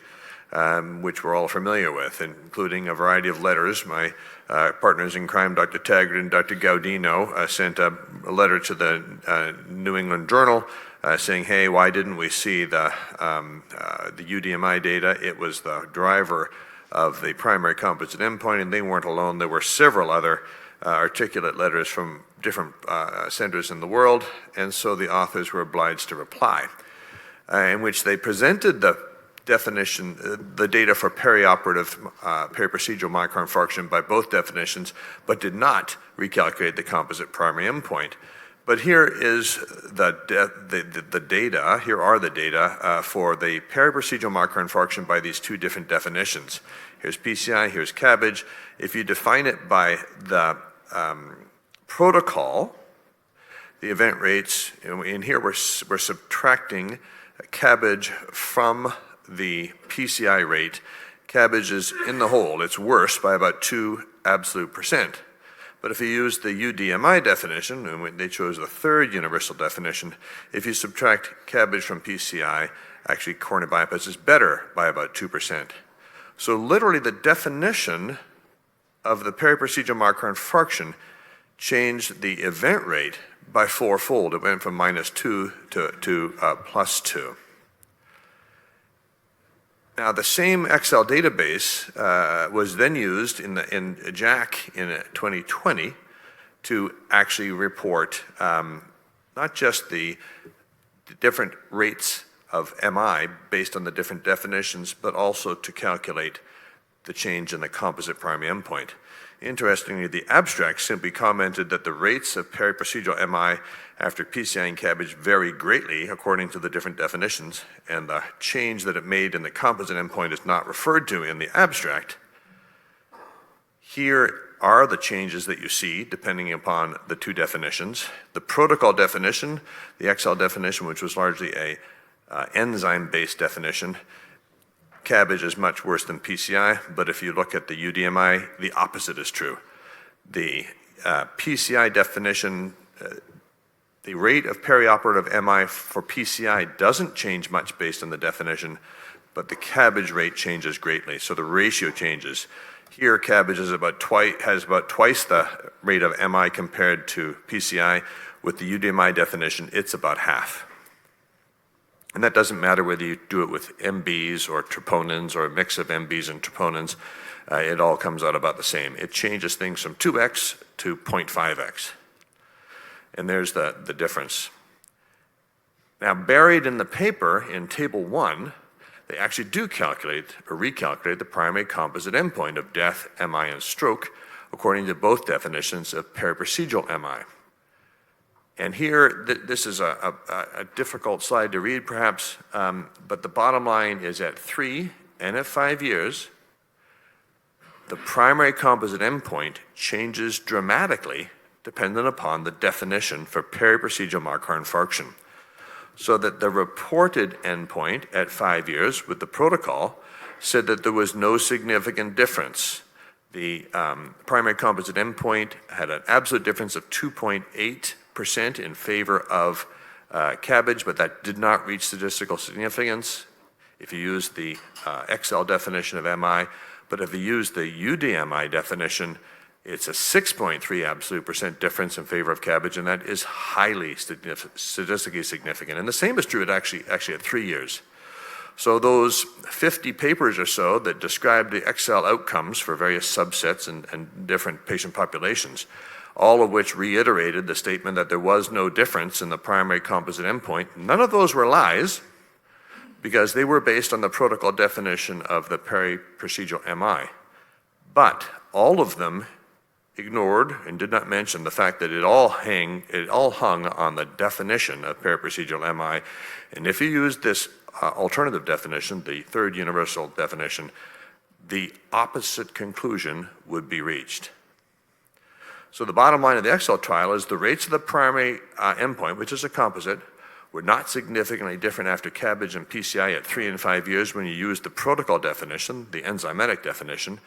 which we're all familiar with, including a variety of letters. My partners in crime, Dr. Taggart and Dr. Gaudino, sent a letter to the New England Journal saying, hey, why didn't we see the UDMI data? It was the driver of the primary composite endpoint, and they weren't alone. There were several other articulate letters from different centers in the world, and so the authors were obliged to reply, in which they presented the definition, the data for perioperative, peri-procedural myocardial infarction by both definitions, but did not recalculate the composite primary endpoint. But here is the data, here are the data for the peri-procedural myocardial infarction by these 2 different definitions. Here's PCI, here's CABG. If you define it by the protocol, the event rates, in here we're subtracting CABG from the PCI rate. CABG is in the hole, it's worse by about 2 absolute %. But if you use the UDMI definition, and they chose the third universal definition, if you subtract CABG from PCI, actually coronary bypass is better by about 2%. So literally the definition of the peri-procedural myocardial infarction changed the event rate by 4-fold. It went from -2 to +2. Now, the same Excel database was then used in JACC in 2020 to actually report not just the different rates of MI based on the different definitions, but also to calculate the change in the composite primary endpoint. Interestingly, the abstract simply commented that the rates of peri-procedural MI after PCI and CABG vary greatly according to the different definitions, and the change that it made in the composite endpoint is not referred to in the abstract. Here are the changes that you see depending upon the 2 definitions. The protocol definition, the Excel definition, which was largely a enzyme-based definition, CABG is much worse than PCI, but if you look at the UDMI, the opposite is true. The PCI definition, the rate of perioperative MI for PCI doesn't change much based on the definition, but the CABG rate changes greatly, so the ratio changes. Here, CABG has about twice the rate of MI compared to PCI. With the UDMI definition, it's about half. And that doesn't matter whether you do it with MBs or troponins or a mix of MBs and troponins. It all comes out about the same. It changes things from 2x to 0.5x. And there's the difference. Now, buried in the paper in Table 1, they actually do calculate or recalculate the primary composite endpoint of death, MI, and stroke according to both definitions of periprocedural MI. And here, this is a difficult slide to read perhaps, but the bottom line is at 3 and at 5 years, the primary composite endpoint changes dramatically dependent upon the definition for periprocedural myocardial infarction. So that the reported endpoint at 5 years with the protocol said that there was no significant difference. The primary composite endpoint had an absolute difference of 2.8% in favor of CABG, but that did not reach statistical significance if you use the XL definition of MI. But if you use the UDMI definition, it's a 6.3 absolute percent difference in favor of CABG, and that is highly statistically significant. And the same is true at actually at 3 years. So those 50 papers or so that describe the XL outcomes for various subsets and different patient populations, all of which reiterated the statement that there was no difference in the primary composite endpoint, none of those were lies because they were based on the protocol definition of the periprocedural MI. But all of them ignored and did not mention the fact that it all hung on the definition of periprocedural MI. And if you use this alternative definition, the third universal definition, the opposite conclusion would be reached. So the bottom line of the XL trial is the rates of the primary endpoint, which is a composite, were not significantly different after CABG and PCI at 3 and 5 years when you use the protocol definition, the enzymatic definition,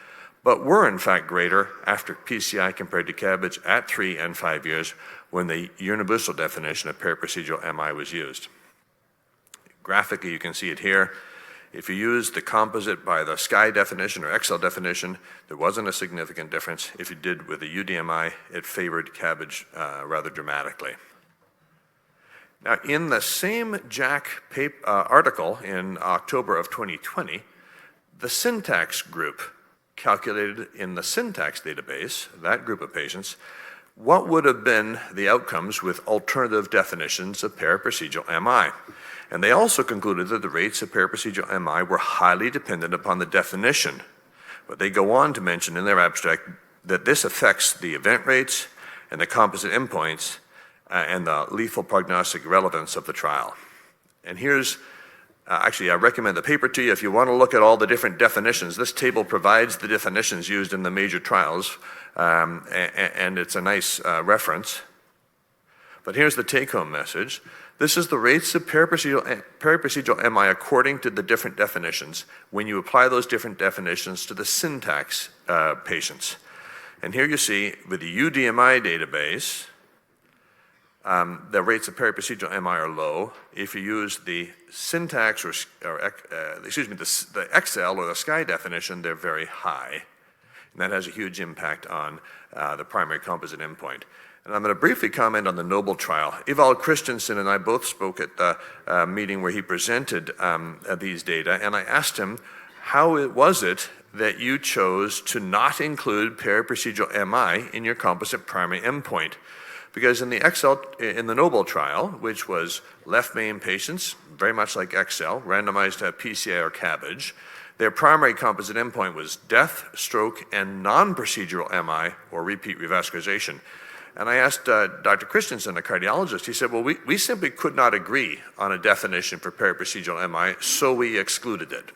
but were in fact greater after PCI compared to CABG at 3 and 5 years when the universal definition of periprocedural MI was used. Graphically, you can see it here. If you use the composite by the SKY definition or XL definition, there wasn't a significant difference. If you did with the UDMI, it favored CABG rather dramatically. Now, in the same JACC article in October of 2020, the syntax group calculated in the syntax database, that group of patients, what would have been the outcomes with alternative definitions of periprocedural MI. And they also concluded that the rates of periprocedural MI were highly dependent upon the definition. But they go on to mention in their abstract that this affects the event rates and the composite endpoints and the lethal prognostic relevance of the trial. And here's, actually I recommend the paper to you if you want to look at all the different definitions. This table provides the definitions used in the major trials, and it's a nice reference. But here's the take-home message. This is the rates of periprocedural MI according to the different definitions when you apply those different definitions to the syntax patients. And here you see with the UDMI database, the rates of periprocedural MI are low. If you use the syntax the XL or the SKY definition, they're very high. And that has a huge impact on the primary composite endpoint. And I'm going to briefly comment on the NOBLE trial. Evald Christensen and I both spoke at the meeting where he presented these data, and I asked him, how was it that you chose to not include periprocedural MI in your composite primary endpoint? Because in the NOBLE trial, which was left main patients, very much like XL, randomized to have PCI or CABG, their primary composite endpoint was death, stroke, and non-procedural MI or repeat revascularization. And I asked Dr. Christensen, a cardiologist, he said, well, we simply could not agree on a definition for periprocedural MI, so we excluded it.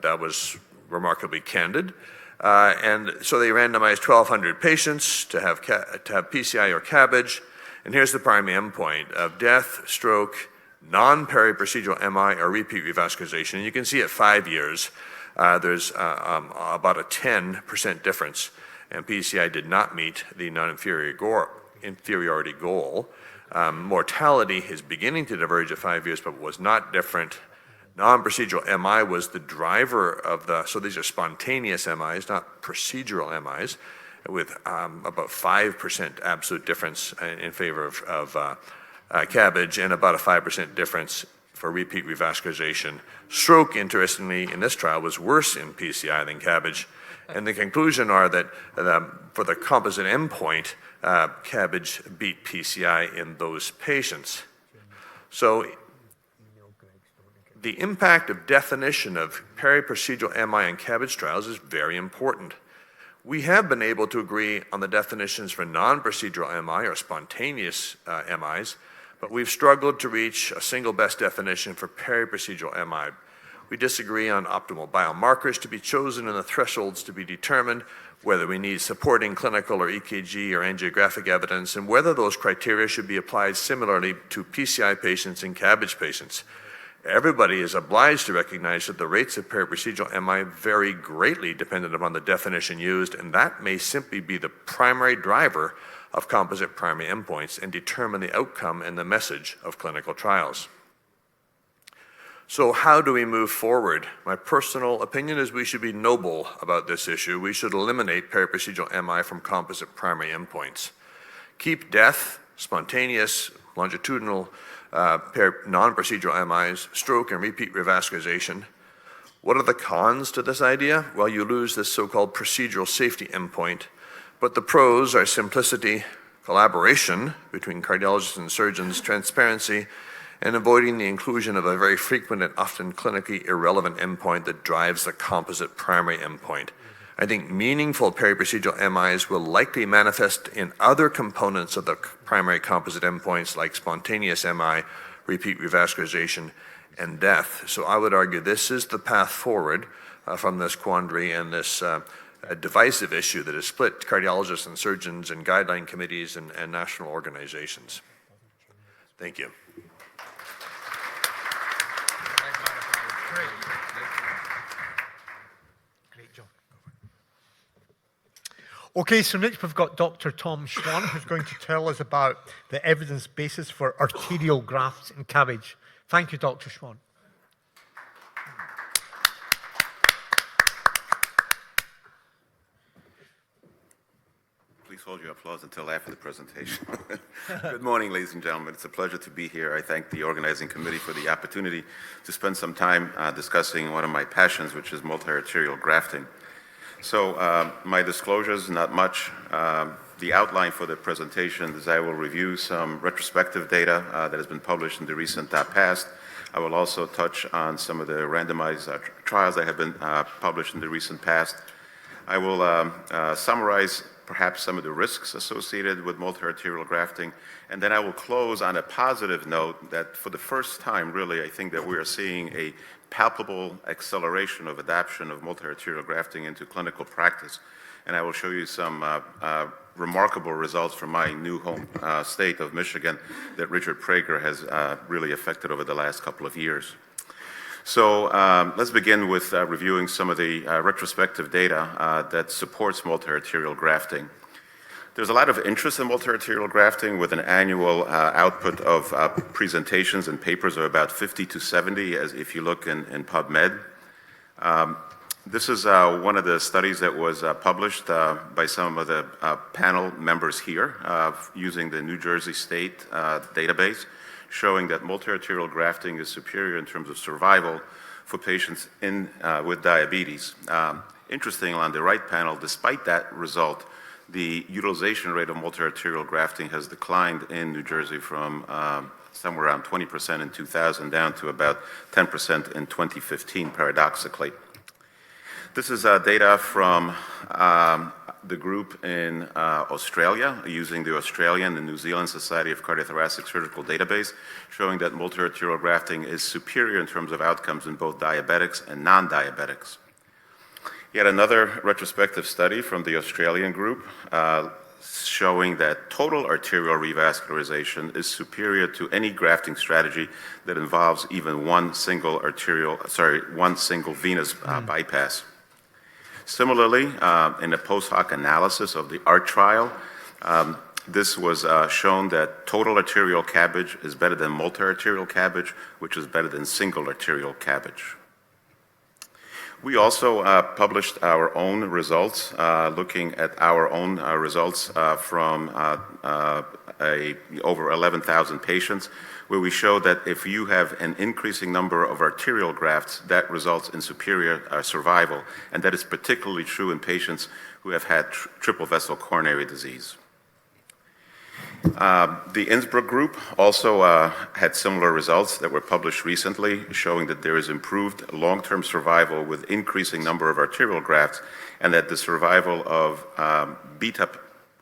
That was remarkably candid. And so they randomized 1,200 patients to have PCI or CABG. And here's the primary endpoint of death, stroke, non-periprocedural MI, or repeat revascularization. And you can see at 5 years, there's about a 10% difference. And PCI did not meet the non-inferior inferiority goal. Mortality is beginning to diverge at 5 years, but was not different. Non-procedural MI was the driver of so these are spontaneous MIs, not procedural MIs, with about 5% absolute difference in favor of CABG and about a 5% difference for repeat revascularization. Stroke, interestingly, in this trial was worse in PCI than CABG. And the conclusion are that for the composite endpoint, CABG beat PCI in those patients. So the impact of definition of peri-procedural MI in CABG trials is very important. We have been able to agree on the definitions for non-procedural MI or spontaneous MIs, but we've struggled to reach a single best definition for peri-procedural MI. We disagree on optimal biomarkers to be chosen and the thresholds to be determined, whether we need supporting clinical or EKG or angiographic evidence, and whether those criteria should be applied similarly to PCI patients and CABG patients. Everybody is obliged to recognize that the rates of peri-procedural MI vary greatly dependent upon the definition used, and that may simply be the primary driver of composite primary endpoints and determine the outcome and the message of clinical trials. So how do we move forward? My personal opinion is we should be noble about this issue. We should eliminate peri-procedural MI from composite primary endpoints. Keep death, spontaneous, longitudinal, non-procedural MIs, stroke, and repeat revascularization. What are the cons to this idea? Well, you lose this so-called procedural safety endpoint, but the pros are simplicity, collaboration between cardiologists and surgeons, transparency, and avoiding the inclusion of a very frequent and often clinically irrelevant endpoint that drives the composite primary endpoint. I think meaningful peri-procedural MIs will likely manifest in other components of the primary composite endpoints like spontaneous MI, repeat revascularization, and death. So I would argue this is the path forward from this quandary and this divisive issue that has split cardiologists and surgeons and guideline committees and national organizations. Thank you. Great job. Okay, so next we've got Dr. Tom Schwan, who's going to tell us about the evidence basis for arterial grafts in CABG. Thank you, Dr. Schwan. Please hold your applause until after the presentation. Good morning, ladies and gentlemen. It's a pleasure to be here. I thank the organizing committee for the opportunity to spend some time discussing one of my passions, which is multi-arterial grafting. So my disclosures, not much. The outline for the presentation is I will review some retrospective data that has been published in the recent past. I will also touch on some of the randomized trials that have been published in the recent past. I will summarize perhaps some of the risks associated with multi-arterial grafting, and then I will close on a positive note that for the first time, really, I think that we are seeing a palpable acceleration of adoption of multi-arterial grafting into clinical practice. And I will show you some remarkable results from my new home state of Michigan that Richard Prager has really affected over the last couple of years. So let's begin with reviewing some of the retrospective data that supports multi-arterial grafting. There's a lot of interest in multi-arterial grafting with an annual output of presentations and papers of about 50 to 70, as if you look in PubMed. This is one of the studies that was published by some of the panel members here using the New Jersey State database, showing that multi-arterial grafting is superior in terms of survival for patients with diabetes. Interestingly, on the right panel, despite that result, the utilization rate of multi-arterial grafting has declined in New Jersey from somewhere around 20% in 2000 down to about 10% in 2015, paradoxically. This is data from the group in Australia using the Australian and New Zealand Society of Cardiothoracic Surgical database, showing that multi-arterial grafting is superior in terms of outcomes in both diabetics and non-diabetics. Yet another retrospective study from the Australian group showing that total arterial revascularization is superior to any grafting strategy that involves even one single venous bypass. Similarly, in a post hoc analysis of the ART trial, this was shown that total arterial CABG is better than multi-arterial CABG, which is better than single arterial CABG. We also published our own results, looking at our own results from over 11,000 patients, where we show that if you have an increasing number of arterial grafts, that results in superior survival, and that is particularly true in patients who have had triple vessel coronary disease. The Innsbruck group also had similar results that were published recently, showing that there is improved long-term survival with increasing number of arterial grafts, and that the survival of beta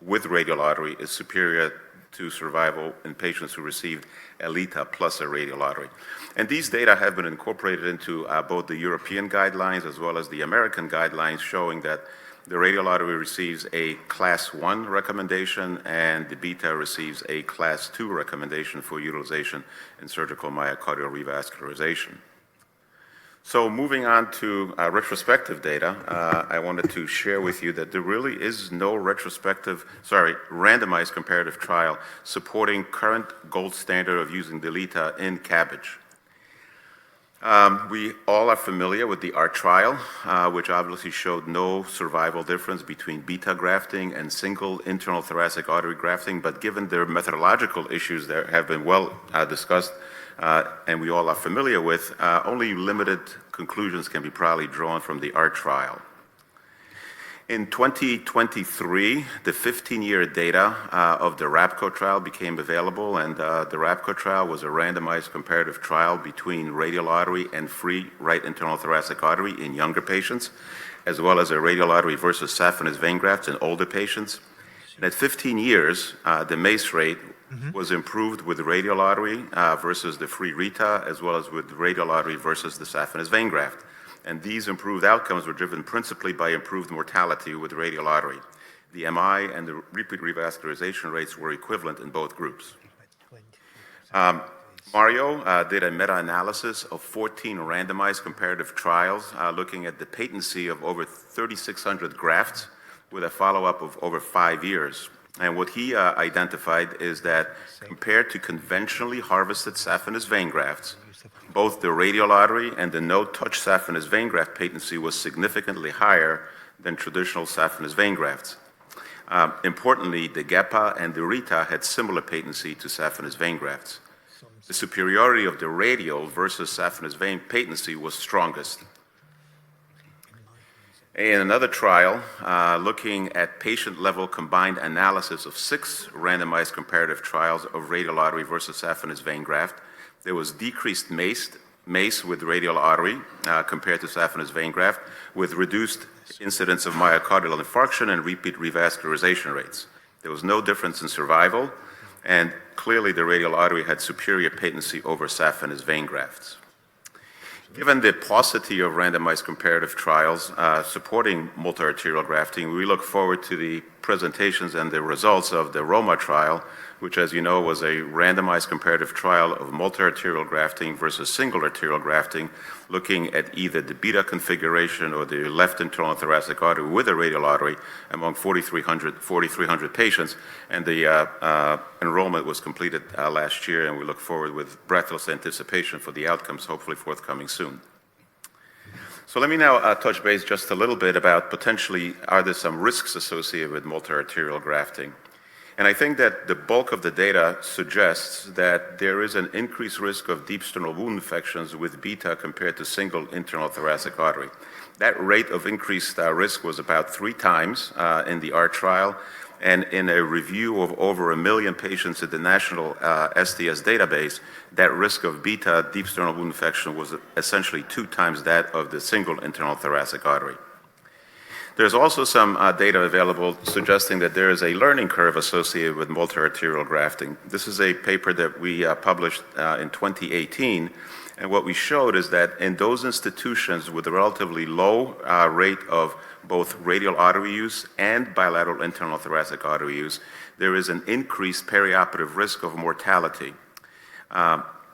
with radial artery is superior to survival in patients who received ELITA plus a radial artery. And these data have been incorporated into both the European guidelines as well as the American guidelines, showing that the radial artery receives a Class 1 recommendation and the beta receives a Class 2 recommendation for utilization in surgical myocardial revascularization. So moving on to retrospective data, I wanted to share with you that there really is no randomized comparative trial supporting current gold standard of using ELITA in CABG. We all are familiar with the ART trial, which obviously showed no survival difference between beta grafting and single internal thoracic artery grafting, but given their methodological issues that have been well discussed and we all are familiar with, only limited conclusions can be probably drawn from the ART trial. In 2023, the 15-year data of the RAPCO trial became available, and the RAPCO trial was a randomized comparative trial between radial artery and free right internal thoracic artery in younger patients, as well as a radial artery versus saphenous vein grafts in older patients. And at 15 years, the MACE rate was improved with the radial artery versus the free RITA, as well as with the radial artery versus the saphenous vein graft. And these improved outcomes were driven principally by improved mortality with the radial artery. The MI and the repeat revascularization rates were equivalent in both groups. Mario did a meta-analysis of 14 randomized comparative trials looking at the patency of over 3,600 grafts with a follow-up of over 5 years. And what he identified is that compared to conventionally harvested saphenous vein grafts, both the radial artery and the no-touch saphenous vein graft patency was significantly higher than traditional saphenous vein grafts. Importantly, the GEPA and the RITA had similar patency to saphenous vein grafts. The superiority of the radial versus saphenous vein patency was strongest. In another trial, looking at patient-level combined analysis of 6 randomized comparative trials of radial artery versus saphenous vein graft, there was decreased MACE with radial artery compared to saphenous vein graft, with reduced incidence of myocardial infarction and repeat revascularization rates. There was no difference in survival, and clearly the radial artery had superior patency over saphenous vein grafts. Given the paucity of randomized comparative trials supporting multi-arterial grafting, we look forward to the presentations and the results of the ROMA trial, which, as you know, was a randomized comparative trial of multi-arterial grafting versus single arterial grafting, looking at either the beta configuration or the left internal thoracic artery with a radial artery among 4,300 patients. And the enrollment was completed last year, and we look forward with breathless anticipation for the outcomes, hopefully forthcoming soon. So let me now touch base just a little bit about potentially are there some risks associated with multi-arterial grafting. And I think that the bulk of the data suggests that there is an increased risk of deep sternal wound infections with beta compared to single internal thoracic artery. That rate of increased risk was about 3 times in the ART trial, and in a review of over 1 million patients in the national STS database, that risk of beta deep sternal wound infection was essentially 2 times that of the single internal thoracic artery. There's also some data available suggesting that there is a learning curve associated with multi-arterial grafting. This is a paper that we published in 2018, and what we showed is that in those institutions with a relatively low rate of both radial artery use and bilateral internal thoracic artery use, there is an increased perioperative risk of mortality.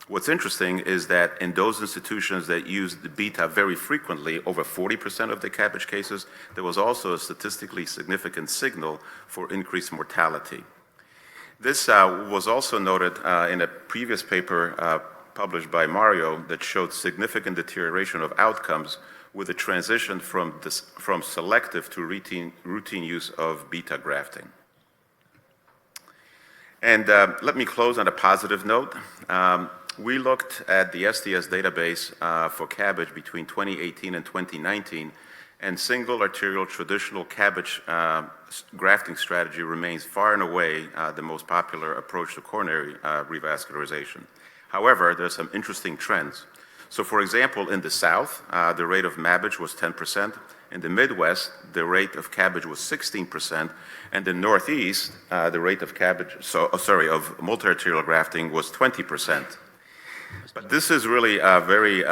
What's interesting is that in those institutions that used the beta very frequently, over 40% of the CABG cases, there was also a statistically significant signal for increased mortality. This was also noted in a previous paper published by Mario that showed significant deterioration of outcomes with the transition from selective to routine use of beta grafting. And let me close on a positive note. We looked at the STS database for CABG between 2018 and 2019, and single arterial traditional CABG grafting strategy remains far and away the most popular approach to coronary revascularization. However, there are some interesting trends. So for example, in the South, the rate of MABG was 10%. In the Midwest, the rate of CABG was 16%. And in the Northeast, the rate of of multi-arterial grafting was 20%. But this is really very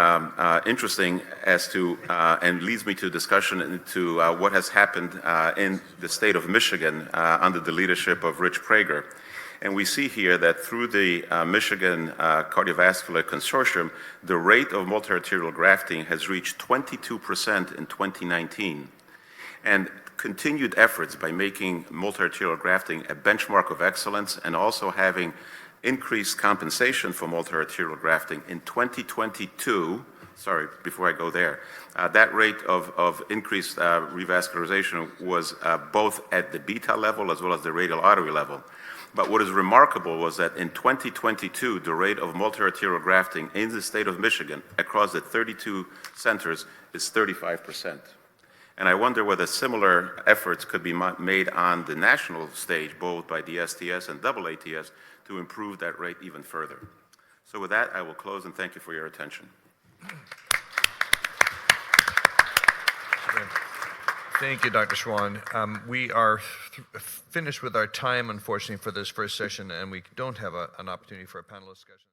interesting as to, and leads me to discussion into what has happened in the state of Michigan under the leadership of Rich Prager. And we see here that through the Michigan Cardiovascular Consortium, the rate of multi-arterial grafting has reached 22% in 2019. And continued efforts by making multi-arterial grafting a benchmark of excellence and also having increased compensation for multi-arterial grafting in 2022, sorry, before I go there, that rate of increased revascularization was both at the beta level as well as the radial artery level. But what is remarkable was that in 2022, the rate of multi-arterial grafting in the state of Michigan across the 32 centers is 35%. And I wonder whether similar efforts could be made on the national stage, both by the STS and AATS, to improve that rate even further. So with that, I will close and thank you for your attention. Thank you, Dr. Swan. We are finished with our time, unfortunately, for this first session, and we don't have an opportunity for a panel discussion.